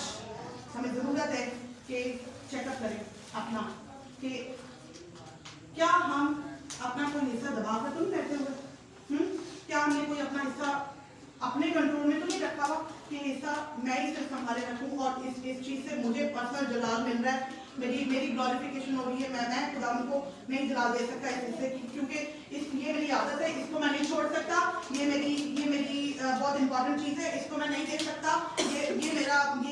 हमें जरूरत है कि चेकअप करें अपना कि क्या हम अपना कोई हिस्सा दबा कर तो नहीं बैठे हुए, क्या हमने कोई अपना हिस्सा अपने कंट्रोल में तो नहीं रखा हुआ कि हिस्सा मैं ही सिर्फ संभाले रखूं और इस चीज से मुझे पर्सनल जलाल मिल रहा है, मेरी ग्लोरिफिकेशन हो रही है, मैं खुदा को नहीं जलाल दे सकता इस हिस्से की, क्योंकि ये मेरी आदत है, इसको मैं नहीं छोड़ सकता, ये मेरी बहुत इंपॉर्टेंट चीज है, इसको मैं नहीं दे सकता, ये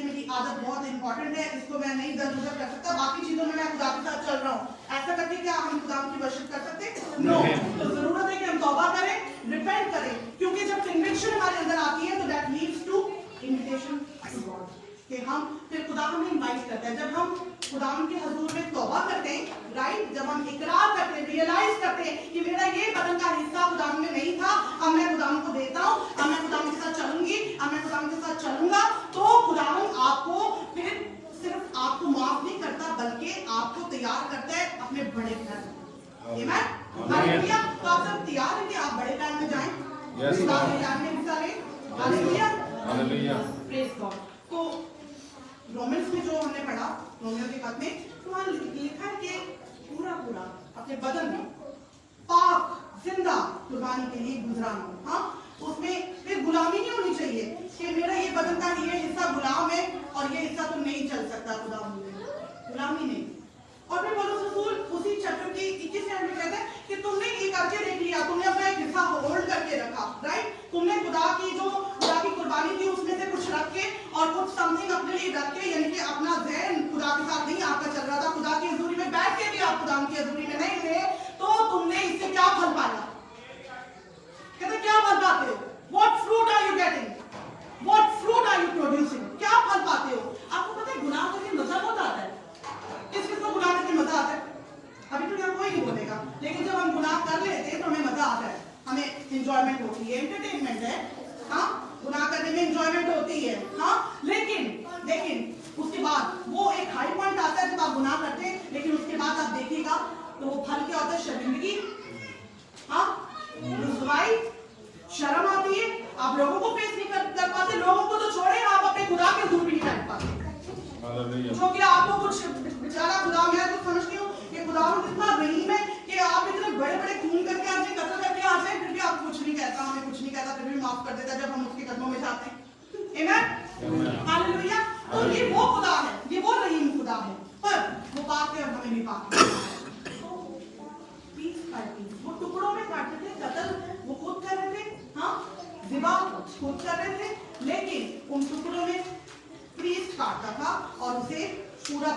मेरी आदत बहुत इंपॉर्टेंट है, इसको मैं नहीं दर गुजर कर सकता, बाकी चीजों में मैं खुदा के साथ चल रहा हूँ। ऐसा करके क्या हम खुदा की वर्शिप कर सकते? नो। तो जरूरत है कि हम तौबा करें, रिपेंट करें, क्योंकि जब कन्विक्शन हमारे अंदर आती है तो that leads to invitation to God, कि हम फिर खुदा हमें इनवाइट करते हैं। जब हम खुदा के हजूर में तौबा करते हैं, राइट, जब हम इकरार करते हैं, रियलाइज करते हैं कि मेरा ये बदन का हिस्सा खुदा में नहीं था, अब मैं खुदा को देता हूँ, अब मैं खुदा के साथ चलूंगी, अब मैं खुदा के साथ चलूंगा, तो खुदा आपको फिर सिर्फ आपको माफ नहीं करता बल्कि आपको तैयार करता है अपने बड़े प्लान। आमीन, हालेलुया। तो आप सब तैयार हैं कि आप बड़े प्लान में जाएं, खुदा के प्लान में हिस्सा लें? Hallelujah, hallelujah, praise God. तो रोमन्स में जो हमने पढ़ा, रोमियो के पद में, तो वहां लिखा है कि पूरा अपने बदन में पाक जिंदा कुर्बानी के लिए गुजराना हो। हाँ, उसमें फिर गुलामी नहीं होनी चाहिए कि मेरा ये बदन का ये हिस्सा गुलाम है और ये हिस्सा तो नहीं चल सकता, खुदा में गुलामी नहीं। और फिर पौलुस रसूल उसी चैप्टर की 21 में कहता है कि तुमने ये करके देख लिया, तुमने अपना एक हिस्सा होल्ड करके रखा, राइट, तुमने खुदा की कुर्बानी थी उसमें से कुछ रख के और कुछ समथिंग अपने लिए रख के, यानी कि अपना ज़हन खुदा के साथ नहीं आपका चल रहा था, खुदा की हजूरी में बैठ के भी आप खुदा की हजूरी में नहीं थे, तो तुमने इससे क्या फल पाया? कहते क्या फल पाते हो? What fruit are you getting? What fruit are you producing? क्या फल पाते हो? आपको पता है गुनाह करके मजा बहुत आता है। किसको गुनाह करके मजा आता है? अभी तो यहाँ कोई नहीं बोलेगा, लेकिन जब हम गुनाह कर लेते हैं तो हमें मजा आता है, हमें एंजॉयमेंट होती है, एंटरटेनमेंट है। हाँ, गुनाह करने में एंजॉयमेंट होती है। हाँ, लेकिन उसके बाद वो एक हाई पॉइंट आता है जब आप गुनाह करते हैं, लेकिन उसके बाद आप देखिएगा तो वो फल क्या होता है? शर्मिंदगी, हाँ, रुसवाई, शर्म आती है, आप लोगों को फेस नहीं कर पाते, लोगों को तो छोड़े, आप अपने खुदा के हजूर भी नहीं बैठ पाते, जो कि आपको कुछ बेचारा खुदा, मैं तो समझती हूँ कि खुदा इतना रहीम है कि आप इतने बड़े खून करके आ जाए, कत्ल करके आ जाए, फिर भी आप कुछ नहीं कहता, हमें कुछ नहीं कहता, फिर भी माफ कर देता जब हम उसके कदमों में जाते हैं। आमीन, हालेलुया। तो ये वो खुदा है, ये वो रहीम खुदा है, पर वो पाक है और हमें भी पाक है। पीस बाय पीस वो टुकड़ों में काटते थे, कत्ल वो खुद कर रहे थे, हाँ, ज़िबा खुद कर रहे थे, लेकिन उन टुकड़ों में प्रीस्ट काटता था और उसे पूरा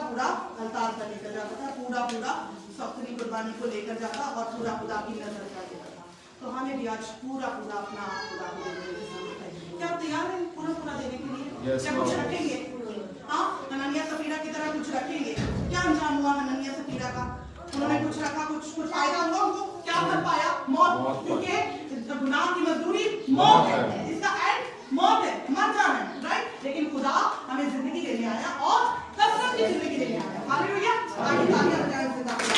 अल्तार पर लेकर जाता था, पूरा सौखनी कुर्बानी को लेकर जाता और पूरा खुदा की नजर कर देता था। तो हमें भी आज पूरा अपना आप खुदा को देने की जरूरत है। क्या तैयार हैं पूरा देने के लिए? क्या कुछ रखेंगे? हाँ, हननिया सफीरा की तरह कुछ रखेंगे? क्या अंजाम हुआ हननिया सफीरा का? उन्होंने कुछ रखा, कुछ फायदा हुआ उनको, क्या कर पाया? मौत, क्योंकि गुनाह की मजदूरी मौत है, इसका एंड मौत है, मर जाना है, राइट? लेकिन खुदा हमें जिंदगी देने आया और कसरत की जिंदगी देने आया। हालेलुया, ताकि तालियां बजाएं खुदा के लिए।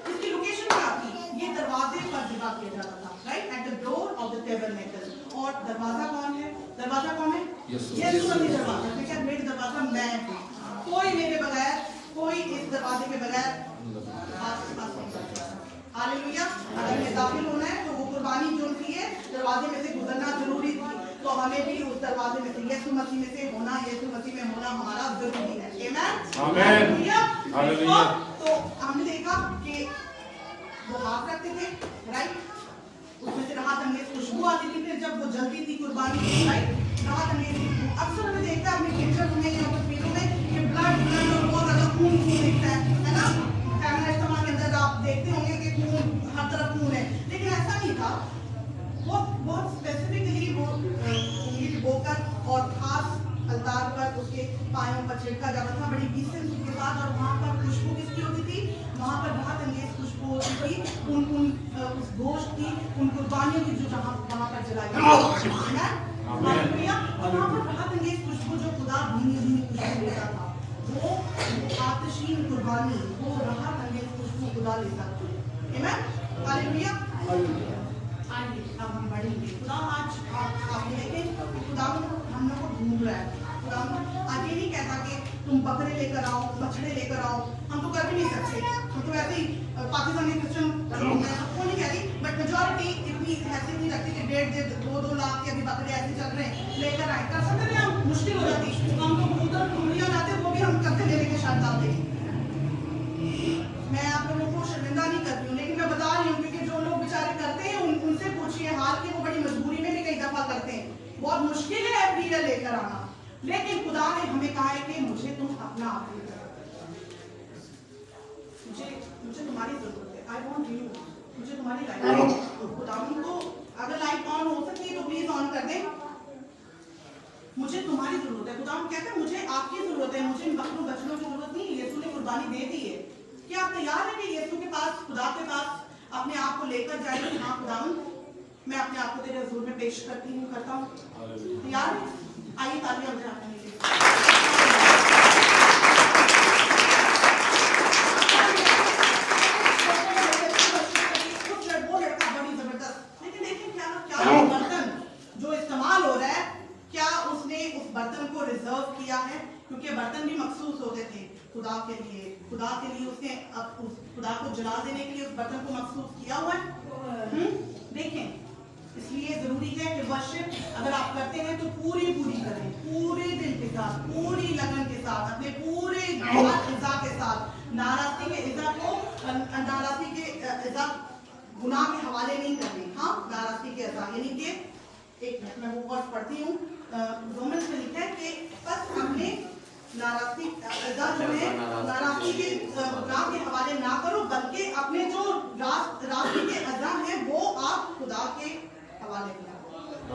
इसकी लोकेशन क्या थी? ये दरवाजे पर जगह किया जाता था, right? At the door of the tabernacle. और दरवाजा कौन है? दरवाजा कौन है? यीशु मसीह दरवाजा। ठीक है, मेरे दरवाजा मैं हूं, कोई मेरे बगैर, कोई इस दरवाजे के बगैर आपके पास नहीं जा सकता। हालेलुया। अगर मैं दाखिल होना है तो वो कुर्बानी जो थी है दरवाजे में से गुजरना जरूरी थी, तो हमें भी उस दरवाजे में से यीशु मसीह में से होना, यीशु मसीह में होना हमारा जरूरी है। आमीन, हालेलुया। तो हमने देखा कि वो हाथ रखते थे, राइट? उसमें से राहत अंगेज खुशबू आती थी, फिर जब वो जलती थी कुर्बानी, राइट? राहत अंगेज अक्सर हमें देखता है अपने पिक्चर में या तस्वीरों में कि ब्लड और बहुत ज्यादा खून दिखता है ना? कैमरा इस्तेमाल के अंदर आप देखते होंगे कि खून हर तरफ खून है, लेकिन ऐसा नहीं था। बहुत स्पेसिफिकली वो उंगली बोकर और खास अलतार पर उसके पायों पर छिड़का जाता था बड़ी डिसेंसी के साथ, और वहाँ पर खुशबू किसकी होती थी? वहाँ पर राहत अंगेज खुशबू होती थी उस गोश्त की, उन कुर्बानियों की जो जहाँ वहाँ पर जलाई जाती थी। हालेलुया। और वहाँ पर राहत अंगेज खुशबू जो खुदा धीमी धीमी खुशबू लेता था, वो आतिशीन कुर्बानी, वो राहत अंगेज खुशबू खुदा लेता था। आमीन, हालेलुया। आइए अब हम बढ़ेंगे। खुदा आज आप देखें, खुदा हम लोग को ढूंढ रहा है। खुदा आज ये नहीं कहता कि तुम बकरे लेकर आओ, बछड़े लेकर आओ, हम तो कर भी नहीं सकते, हम तो वैसे ही पाकिस्तानी क्रिश्चियन, मैं सबको नहीं कहती, बट मेजॉरिटी इतनी हैसियत नहीं रखती कि 1.5-2 लाख के अभी बकरे ऐसे चल रहे हैं, लेकर आए। कर सकते थे हम, मुश्किल हो जाती, हम तो कबूतर टुकड़ियां लाते, वो भी हम करते लेने के शर्त आते। मैं आप लोगों को शर्मिंदा नहीं करती हूँ, लेकिन मैं बता रही हूँ क्योंकि जो लोग बेचारे करते हैं उनसे पूछिए हाल की, वो बड़ी मजबूरी में भी कई दफा करते हैं। बहुत मुश्किल है एफडीएल लेकर आना, लेकिन खुदा ने हमें कहा है कि मुझे तुम अपना आप लेकर, मुझे तुम्हारी जरूरत है। आई वांट यू, मुझे तुम्हारी लाइफ। खुदा को अगर लाइट ऑन हो सकती है तो प्लीज ऑन कर दें। मुझे तुम्हारी जरूरत है। खुदा कहते हैं मुझे आपकी जरूरत है, मुझे इन बकरों बछड़ों की जरूरत नहीं। यीशु ने कुर्बानी दे दी है। क्या आप तैयार हैं कि यीशु के पास, खुदा के पास अपने आप को लेकर जाए? हाँ खुदावंद, मैं अपने आप को तेरे हुजूर में पेश करता हूँ। तैयार हैं? आइए तालियां बजाते हैं। वो लड़का बड़ी जबरदस्त, लेकिन देखिए क्या बर्तन जो इस्तेमाल हो रहा है, क्या उसने उस बर्तन को रिजर्व किया है? क्योंकि बर्तन भी मखसूस होते थे खुदा के लिए उसने अब खुदा को जला देने के लिए उस बर्तन को मखसूस किया हुआ है। देखें, इसलिए जरूरी है कि वर्शिप अगर आप करते हैं तो पूरी करें, पूरे दिल के साथ, पूरी लगन के साथ, अपने पूरे इज़्ज़ा के साथ। नाराज़गी के इज़्ज़ा गुनाह के हवाले नहीं करनी। हाँ, नाराज़गी के इज़्ज़ा यानी कि एक मिनट में वो वर्ड पढ़ती हूँ, रोमन्स में लिखा है कि बस अपने नाराज़गी के गुनाह के हवाले ना करो, बल्कि अपने जो रास्ते के अज़ा हैं वो आप खुदा के हवाले करो।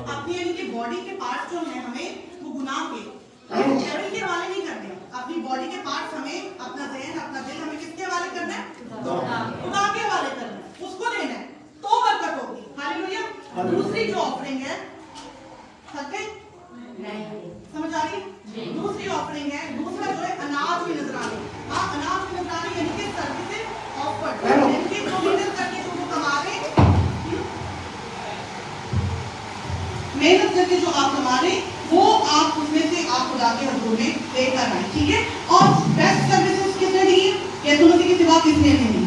अपनी यानी कि बॉडी के पार्ट जो हैं हमें वो गुनाह के हवाले नहीं करने। अपनी बॉडी के पार्ट हमें, अपना ज़हन, अपना दिल हमें किसके हवाले करना है? खुदा के हवाले करना है, उसको देना है, तो बरकत होगी। हालेलुया। दूसरी जो ऑफरिंग है, समझ आ रही? दूसरी ऑफरिंग है, दूसरा जो है अनाज में नजराने। हाँ, अनाज में नजराने यानी कि सर्विसेज ऑफर्ड, यानी कि जो मेहनत करके जो वो कमा रहे, मेहनत करके जो आप कमा रहे वो आप उसमें से आप खुदा के हुजूर में लेकर आए। ठीक है। और बेस्ट सर्विसेज किसने दी है? यीशु मसीह के सिवा किसने नहीं दी?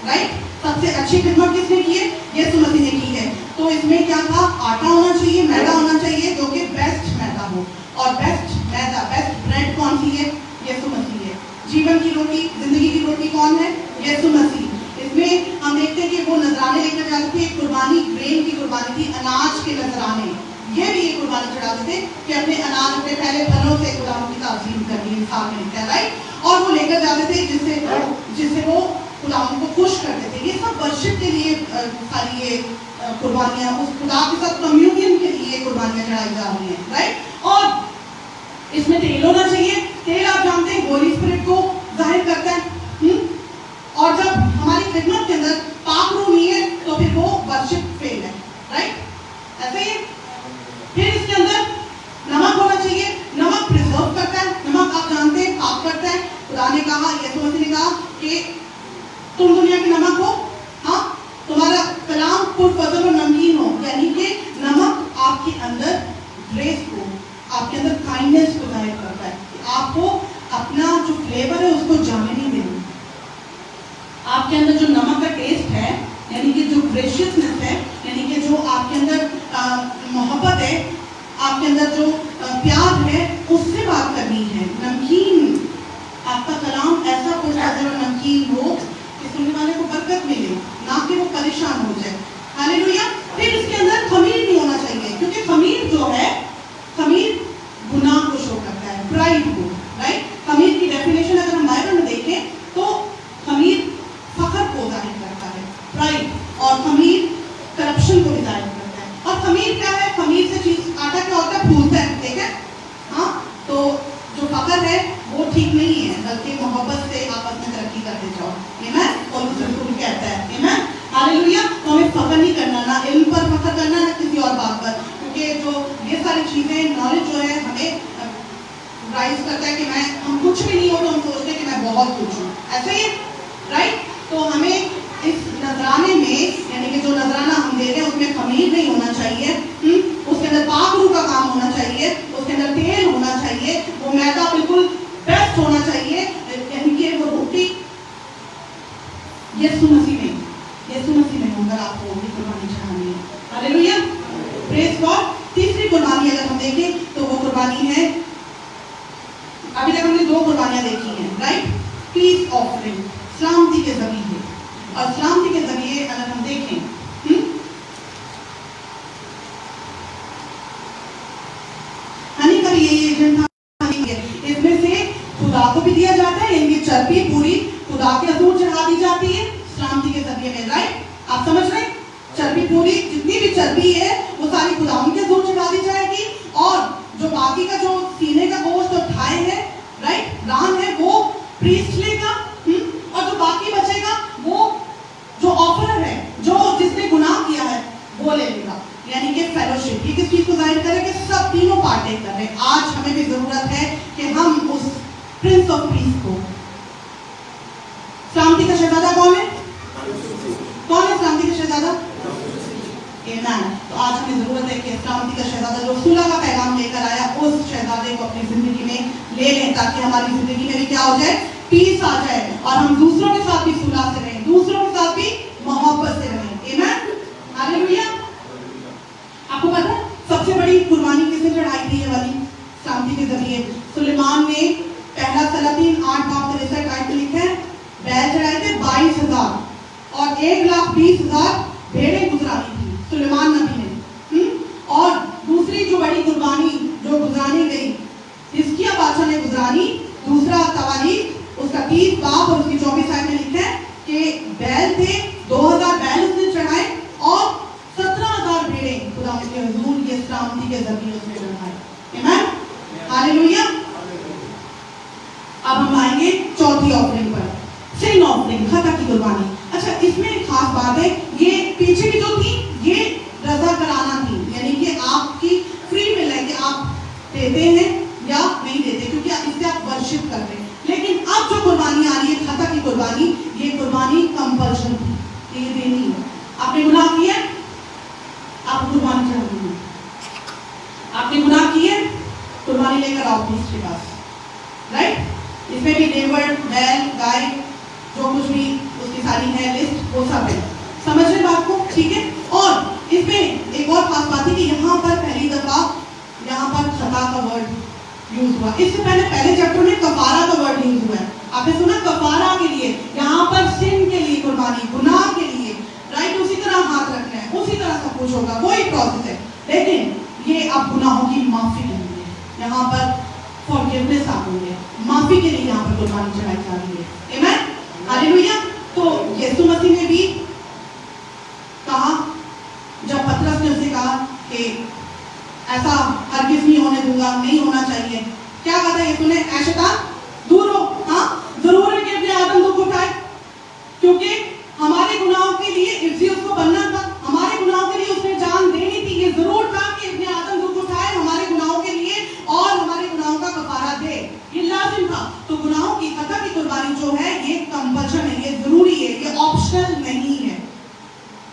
राइट। सबसे अच्छी खिदमत किसने की है? यीशु मसीह ने की है। तो इसमें क्या था? आटा होना चाहिए, मैदा होना चाहिए, जो कि बेस्ट मैदा हो। और बेस्ट मैदा, बेस्ट ब्रेड कौन सी है? यीशु मसीह है। जीवन की रोटी, जिंदगी की रोटी कौन है? यीशु मसीह। इसमें हम देखते हैं कि वो नजराने लेकर जाते थे, कुर्बानी ग्रेन की कुर्बानी थी, अनाज के नजराने। ये भी एक कुर्बानी चढ़ाते थे कि अपने अनाज, अपने पहले फलों से खुदा की ताज़ीम करनी, इंसान में लिखा है, राइट। और वो लेकर जाते थे जिससे वो खुदा को खुश करते थे। ये सब वर्शिप के लिए सारी ये कुर्बानियाँ, उस खुदा के साथ कम्युनियन के लिए कुर्बानियाँ चढ़ाई जा रही हैं, राइट। और اس میں تیل ہونا چاہیے. تیل آپ جانتے ہیں ہولی اسپرٹ کو ظاہر کرتا ہے. اور جب ہماری خدمت کے اندر پاک روح نہیں ہے تو پھر وہ ورشپ فیل ہے. رائٹ ایسے ہی. پھر اس کے اندر نمک ہونا چاہیے. نمک پریزرو کرتا ہے. نمک آپ جانتے ہیں پاک کرتا ہے. خدا نے کہا, یسوع مسیح نے کہا کہ تم دنیا کی نمک ہو, ہاں تمہارا کلام پرفضل اور نمکین ہو. یعنی کہ نمک آپ کے اندر گریس کو, آپ کے اندر کائنڈنس کو ظاہر کرتا ہے. آپ کو اپنا جو فلیور ہے اس کو جانے نہیں دینا. آپ کے اندر جو نمک کا ٹیسٹ ہے, یعنی کہ جو گریشیسنس ہے, یعنی کہ جو آپ کے اندر محبت ہے, آپ کے اندر جو پیار ہے, اس سے بات کرنی ہے. نمکین, آپ کا کلام ایسا پرفضل اور نمکین ہو کہ سننے والے کو برکت ملے, نہ کہ وہ پریشان ہو جائے. ہاللیلویا. پھر اس کے اندر خمیر نہیں ہونا چاہیے, کیونکہ خمیر جو ہے, خمیر گناہ کو شو کرتا ہے, پرائڈ کو. رائٹ. خمیر کی ڈیفینیشن اگر ہم بائبل میں دیکھیں تو خمیر فخر کو ظاہر کرتا ہے, پرائڈ. اور خمیر کرپشن کو ظاہر کرتا ہے. اور خمیر کیا ہے؟ خمیر سے چیز, آٹا کیا ہوتا ہے؟ پھولتا ہے. ٹھیک ہے, ہاں. تو جو فخر ہے وہ ٹھیک نہیں ہے, بلکہ محبت سے آپس میں ترقی کرتے جاؤ. ایمین. پولس رسول کہتا ہے, ایمین. ہاللیلویا. تو ہمیں فخر نہیں کرنا, نہ علم پر فخر کرنا, نہ کسی اور بات پر. کیونکہ جو یہ ساری چیزیں, نالج جو ہے ہمیں رائز کرتا ہے کہ ہم کچھ بھی نہیں ہو تو ہم سوچتے ہیں کہ میں بہت کچھ ہوں. ایسے ہی. رائٹ. تو ہمیں اس نذرانے میں, یعنی کہ جو نذرانہ ہم دے رہے ہیں اس میں خمیر نہیں ہونا چاہیے. اس کے اندر پاک روح کا کام ہونا چاہیے. اس کے اندر تیل ہونا چاہیے. وہ میدا بالکل بیسٹ ہونا چاہیے. یعنی کہ وہ روٹی یسوع مسیح میں ہوگا. آپ کو بھی قربانی چڑھانی ہے. ہاللیلویا. پریز گاڈ. تیسری قربانی اگر ہم دیکھیں تو وہ قربانی ہے, ابھی تک ہم نے 2 قربانیاں دیکھی ہیں. رائٹ. پیس آفرنگ, سلامتی کے ذبیحے. اور سلامتی کے ذریعے اگر ہم دیکھیں, ہنی کا بھی یہی ایجنٹ تھا. اس میں سے خدا کو بھی دیا جاتا ہے, یعنی چربی پوری خدا کے حضور چڑھا دی جاتی ہے سلامتی کے ذریعے میں. رائٹ. آپ سمجھ رہے ہیں؟ چربی پوری, جتنی بھی چربی ہے وہ ساری خدا کے حضور چڑھا دی جائے گی. اور جو باقی کا جو سینے کا گوشت اور تھائے ہے, رائٹ, ران ہے, وہ پریسٹ لے گا. اور جو باقی بچے گا وہ جو آفرر ہے, جو جس نے گناہ کیا ہے, وہ لے لے گا. یعنی کہ فیلوشپ. یہ کس چیز کو ظاہر کرے کہ سب تینوں پارٹیک کر رہے ہیں. آج ہمیں بھی ضرورت ہے کہ ہم اس پرنس آف پیس کو, سلامتی کا شہزادہ کون ہے؟ کون ہے سلامتی کا شہزادہ؟ ایمان. تو آج ہمیں ضرورت ہے کہ سلامتی کا شہزادہ جو صلح کا پیغام لے کر آیا, اس شہزادے کو اپنی زندگی میں لے لیں, تاکہ ہماری زندگی میں بھی کیا ہو جائے؟ پیس آ جائے. اور ہم دوسروں کے ساتھ بھی صلح سے رہیں, دوسروں کے ساتھ بھی محبت سے رہیں. ایمان. ہاللیلویا. آپ کو پتا ہے سب سے بڑی قربانی کس نے چڑھائی تھی یہ والی؟ سلامتی کے ذریعے. سلیمان نے پہلا سلاطین 8:63 میں لکھا ہے, بیل چڑھائے تھے 22,000 اور 1,20,000 بھیڑیں گزرانی تھی سلیمان نبی نے. اور دوسری جو بڑی قربانی جو گزرانی گئی, حزقیہ بادشاہ نے گزرانی, دوسرا تواریخ اس کا 30 باب اور اس کی 24 آیت میں لکھا ہے کہ بیل تھے, 2,000 بیل اس نے چڑھائے اور 17,000 بھیڑیں خدا کے حضور یہ سلامتی کے ذریعے اس نے چڑھائے. ایمان. ہاللیلویا. اب ہم آئیں گے چوتھی آفرنگ پر, سن آفرنگ, خطا کی قربانی. اچھا, اس میں ایک خاص بات ہے, یہ پیچھے کی جو تھی یہ رضا کرانا تھی, یعنی کہ آپ کی فری ول ہے کہ آپ دیتے ہیں یا نہیں دیتے, کیونکہ اس سے آپ ورشپ کر رہے ہیں. لیکن اب جو قربانی آ رہی ہے خطا کی قربانی, یہ قربانی کمپلشن تھی, یہ دینی ہے. آپ نے گناہ کیا, آپ قربانی چڑھانی ہے. آپ نے گناہ کیے, قربانی لے کر آؤ پیس کے پاس. رائٹ. اس میں بھی ڈیوڈ, بیل, گائے, جو کچھ بھی اس کی ساری ہے لسٹ, وہ سب ہے. سمجھ رہے بات کو؟ ٹھیک ہے. اور اس میں ایک اور خاص بات ہے کہ یہاں پر پہلی دفعہ یہاں پر خطا کا ورڈ یوز ہوا. اس سے پہلے چیپٹر میں کفارہ کا ورڈ یوز ہوا ہے. آپ نے سنا کفارہ کے لیے, یہاں پر سن کے لیے قربانی, گناہ کے لیے. رائٹ. اسی طرح ہاتھ رکھنا ہے, اسی طرح سب کچھ ہوگا, وہی پروسیس ہے. لیکن یہ اب گناہوں کی معافی کے لیے, یہاں پر فارگیونیس آ گئی ہے, معافی کے لیے یہاں پر قربانی چڑھائی جا رہی ہے. آمین. ہاللیلویا. تو یسوع مسیح نے بھی کہا, جب پطرس نے اسے کہا کہ ایسا ہرگز نہیں ہونے دوں گا, نہیں ہونا چاہیے, کیا کہا تھا یسوع نے؟ اے شیطان دور ہو. ہاں ضرور ہے کہ اپنے آدم دکھ اٹھائے, کیونکہ ہمارے گناہوں کے لیے ابزی اس کو بننا تھا, ہمارے گناہوں کے لیے اس نے جان دینی تھی. یہ ضرور تھا کہ ابن آدم دکھ اٹھائے ہمارے گناہوں کے لیے اور ہمارے گناہوں کا کفارہ دے, یہ لازم تھا. تو گناہوں کی خطا کی قربانی جو ہے یہ کمپلشن ہے, یہ ضروری ہے, یہ آپشنل نہیں ہے.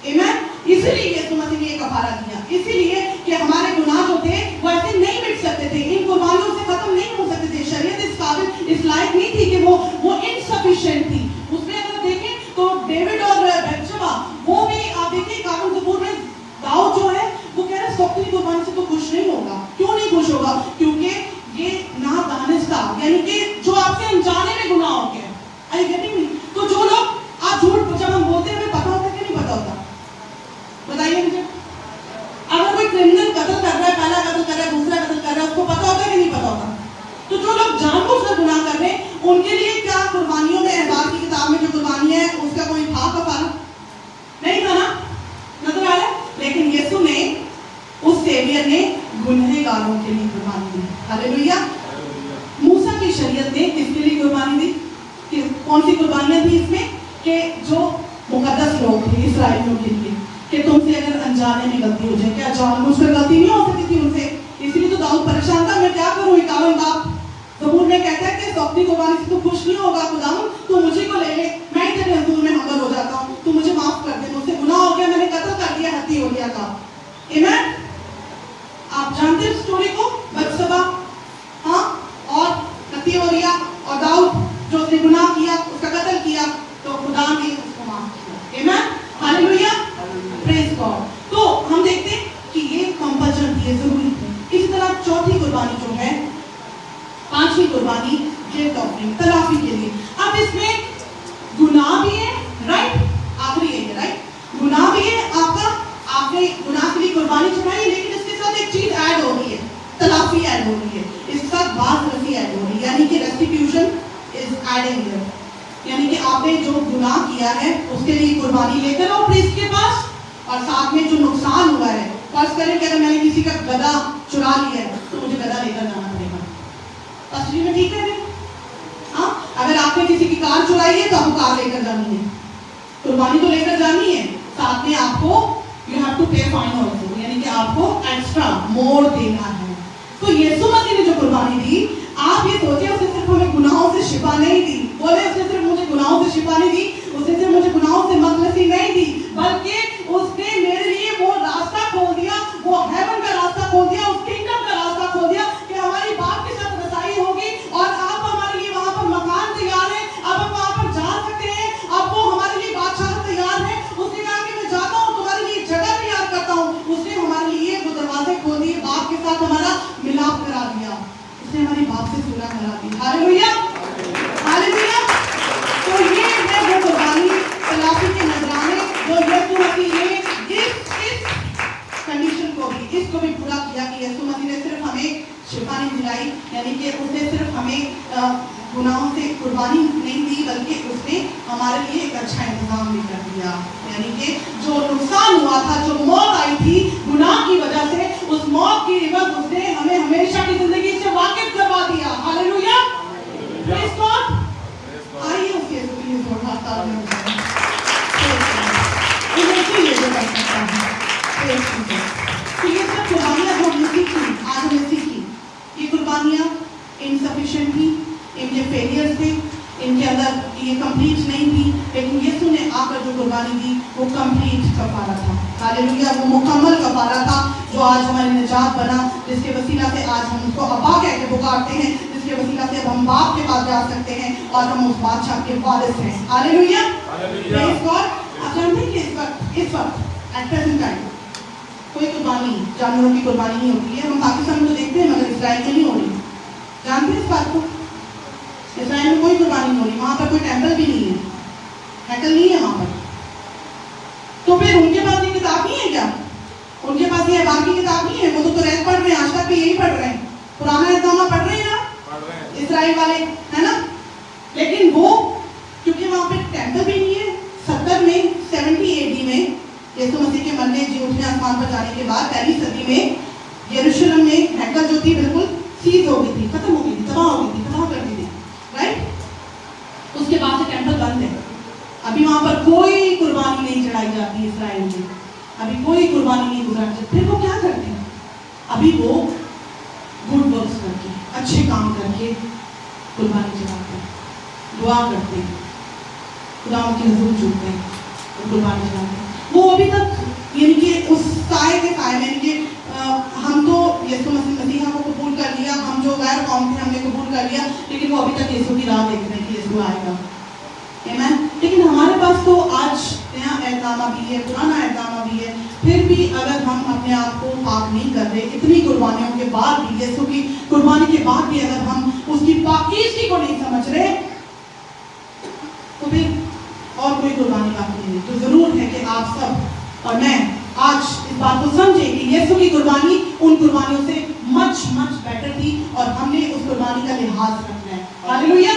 آمین. اسی لیے یسوع مسیح نے یہ کفارہ دیا, اسی لیے کہ ہمارے گناہ جو تھے وہ ایسے نہیں مٹ سکتے تھے, ان قربانیوں سے ختم نہیں ہو سکتے تھے. شریعت اس قابل اس لائق نہیں تھی کہ وہ انسفیشینٹ تھی. اس میں اگر دیکھیں تو ڈیوڈ اور بتشبہ وہ بھی آپ دیکھیں قانون زبور میں داؤد جو ہے وہ کہہ رہے سوکتی قربانی سے تو خوش نہیں ہوگا. کیوں نہیں خوش ہوگا؟ کیونکہ یہ نادانستہ, یعنی کہ جو آپ کے انجانے میں گناہ ہو گیا. آئی گیٹنگ می؟ تو جو لوگ آپ جھوٹ جب ہم بولتے ہیں ہمیں پتا ہوتا ہے کہ نہیں پتا ہوتا؟ بتائیے مجھے. اگر کوئی کرمنل قتل کر رہا ہے, پہلا قتل کر رہا ہے, دوسرا قتل کر رہا ہے, اس کو پتا ہوتا ہے کہ نہیں پتا ہوتا؟ تو جو لوگ جان بوجھ کر گناہ کر رہے ہیں ان کے لیے کیا قربانیوں میں احبار کی کتاب میں جو قربانی ہے اس کا کوئی تھا کفارہ؟ نہیں تھا نا, نظر آیا. لیکن یسوع نے اس سیویئر نے گنہگاروں کے لیے قربانی دی. ہاللیلویا. موسیٰ کی شریعت نے کس کے لیے قربانی دی؟ کہ کون سی قربانیاں تھی اس میں؟ کہ جو مقدس لوگ تھے اسرائیلیوں کے لیے, کہ تم سے اگر انجانے میں غلطی ہو جائے, کیا جان بوجھ کر غلطی نہیں ہو سکتی تھی ان سے؟ اس لیے تو داؤد پریشان تھا, میں کیا کروں 51 باپ زبور میں کہتا ہے کہ سوکتی قربانی سے تو خوش نہیں ہوگا خداوند, تو مجھے کو لے لے, میں تیرے حضور میں حمل ہو جاتا ہوں, تو مجھے معاف کر دے, مجھ سے گناہ ہو گیا, میں نے قتل کر دیا ہتی اوریا کا. آمین. آپ جانتے ہیں اسٹوری کو, بتشبہ ہاں اور ہتی اوریا اور داؤد جو اس نے گناہ کیا, اس کا قتل کیا, تو خدا نے اس کو معاف کیا. آمین. ہاللیلویا. پریز گاڈ. تو ہم دیکھتے ہیں کہ یہ کمپلشن تھی, یہ ضروری تھی. اسی طرح چوتھی قربانی جو ہے, پانچویں قربانی گفٹ آفرنگ, تلافی کے لیے. اب اس میں گناہ بھی ہے, رائٹ, آخری ہے رائٹ, گناہ بھی ہے آپ کا, آپ نے گناہ کے لیے قربانی چڑھائی, لیکن اس کے ساتھ ایک چیز ایڈ ہو رہی ہے, تلافی ایڈ ہو رہی ہے, اس کے ساتھ باز رسی ایڈ ہو رہی ہے, یعنی کہ ریسٹیٹیوشن از ایڈنگ ہیئر. یعنی کہ آپ نے جو گناہ کیا ہے اس کے لیے قربانی لے کر آؤ پریسٹ کے پاس, اور ساتھ میں جو نقصان ہوا ہے, فرض کریں کہ اگر میں نے کسی کا گدھا چرا لیا ہے تو مجھے گدھا لے کر جانا پڑے گا. تصویر میں ٹھیک ہے نہیں؟ ہاں, اگر آپ نے کسی کی کار چرائی ہے تو آپ کو کار لے کر جانی ہے, قربانی تو لے کر جانی ہے, ساتھ میں آپ کو you have to pay fine also, یعنی کہ آپ کو ایکسٹرا مور دینا ہے. تو یسوع مسیح نے جو قربانی دی, آپ یہ سوچیں اس نے صرف ہمیں گناہوں سے شفا نہیں دی, بولے اس نے صرف مجھے گناہوں سے شفا نہیں دی, اس نے صرف مجھے گناہوں سے مخلصی نہیں دی, بلکہ اس نے میرے لیے وہ راستہ کھول دیا, وہ ہیون کا راستہ کھول دیا, اس کنگڈم کا راستہ کھول دیا کہ ہماری باپ کے ساتھ رسائی ہوگی, اور آپ ہمارے لیے وہاں پر مکان تیار ہے, اب ہم وہاں پر جا سکتے ہیں, اب وہ ہمارے لیے بادشاہ تیار ہے. اس نے کہا کہ میں جاتا ہوں تمہارے لیے جگہ تیار کرتا ہوں. اس نے ہمارے لیے وہ دروازے کھول دیے, باپ کے ساتھ ہمارا ملاپ کرا دیا, اس نے ہماری باپ سے صلح کرا دی. ہاللیلویا. ہاللیلویا. تو یہ ہے وہ قربانی, تلافی کے نذرانے جو یسوع مسیح نے اس کنڈیشن کو بھی, اس کو بھی پورا کیا کہ یسوع مسیح نے صرف ہمیں شفا نہیں دلائی, یعنی کہ اس نے صرف ہمیں گناہوں سے قربانی نہیں دی, بلکہ اس نے ہمارے لیے ایک اچھا انتظام بھی کر دیا. یعنی کہ جو نقصان ہوا تھا, جو موت آئی تھی گناہ کی وجہ سے, اس موت کی عوض اس نے ہمیں ہمیشہ کی زندگی سے واقف کروا دیا. ہاللیلویا. پریز گاڈ. آئیے اس کے لیے زور ہاتھ تالیاں بجائیں. یہ کر سکتا ہے. تو یہ سب قربانیاں جو ہم نے سیکھی, آج ہم نے سیکھی, یہ قربانیاں انسفیشینٹ تھی, ان کے فیلئرز تھے, ان کے اندر یہ کمپلیٹ نہیں تھی, لیکن یسوع نے آ کر جو قربانی دی وہ کمپلیٹ کفارہ تھا. ہاللیلویا. وہ مکمل کفارہ تھا جو آج ہماری نجات بنا, جس کے وسیلہ سے آج ہم اس کو ابا کہہ کے پکارتے ہیں, جس کے وسیلہ سے اب ہم باپ کے پاس جا سکتے ہیں اور ہم اس بادشاہ کے وارث ہیں. ہاللیلویا. پریز گاڈ. آپ جانتے ہیں کہ اس وقت ایٹ پریزنٹ ٹائم کوئی قربانی جانوروں کی قربانی نہیں ہوتی ہے. ہم پاکستان میں تو دیکھتے ہیں مگر اسرائیل میں نہیں ہو رہی. جانتے ہیں اس بات کو؟ اسرائیل میں کوئی قربانی نہیں ہو رہی, وہاں پر کوئی ٹیمپل بھی نہیں ہے, ہیکل نہیں ہے وہاں پر. تو پھر ان کے پاس یہ کتاب نہیں ہے کیا؟ ان کے پاس یہ احبار کی کتاب نہیں ہے؟ وہ تو توریت پڑھ رہے ہیں, آج تک بھی یہی پڑھ رہے ہیں, پرانا اہدنامہ پڑھ رہے ہیں نا اسرائیل والے, ہے نا. لیکن وہ کیونکہ وہاں پہ ٹیمپل بھی نہیں ہے. 70 میں 70 AD میں یسوع مسیح کے مرنے جی اٹھنے آسمان پر جانے کے بعد 1 صدی میں یروشلم میں ہیکل جو تھی بالکل सीज हो गई थी, खत्म हो गई थी, तबाह हो गई थी, तबाह कर दी थी, राइट? उसके बाद से टेम्पल बंद है, अभी वहां पर कोई कुर्बानी नहीं चढ़ाई जाती इस्राएल में, अभी कोई कुर्बानी नहीं गुजारती। फिर वो क्या करते हैं? अभी वो गुड वर्क्स करके, अच्छे काम करके कुर्बानी चढ़ाते हैं, दुआ करते हैं, खुदा के हुजूर झुकते हैं और कुर्बानी चढ़ाते हैं। वो अभी तक यानी कि उस साए के साए में, यानी कि हम तो यीशु मसीह को कबूल कर लिया, हम जो गैर कौम थे हमने कबूल कर लिया, लेकिन वो अभी तक यीशु की राह देख रहे हैं कि यीशु आएगा, आमीन। लेकिन हमारे पास तो आज नया एहतनामा भी है, पुराना एहतनामा भी है, फिर भी अगर हम अपने आप को पाक नहीं कर रहे, इतनी कुर्बानियों के बाद भी, यीशु की कुर्बानी के बाद भी अगर हम उसकी पाकीज़गी को नहीं समझ रहे, तो फिर और कोई कुर्बानी बाकी नहीं। तो जरूर है कि आप सब और मैं आज इस बात को समझे कि यीशु की कुर्बानी उन कुर्बानियों से मच बेटर थी और हमने उस कुर्बानी का लिहाज रखना है। हालेलुया।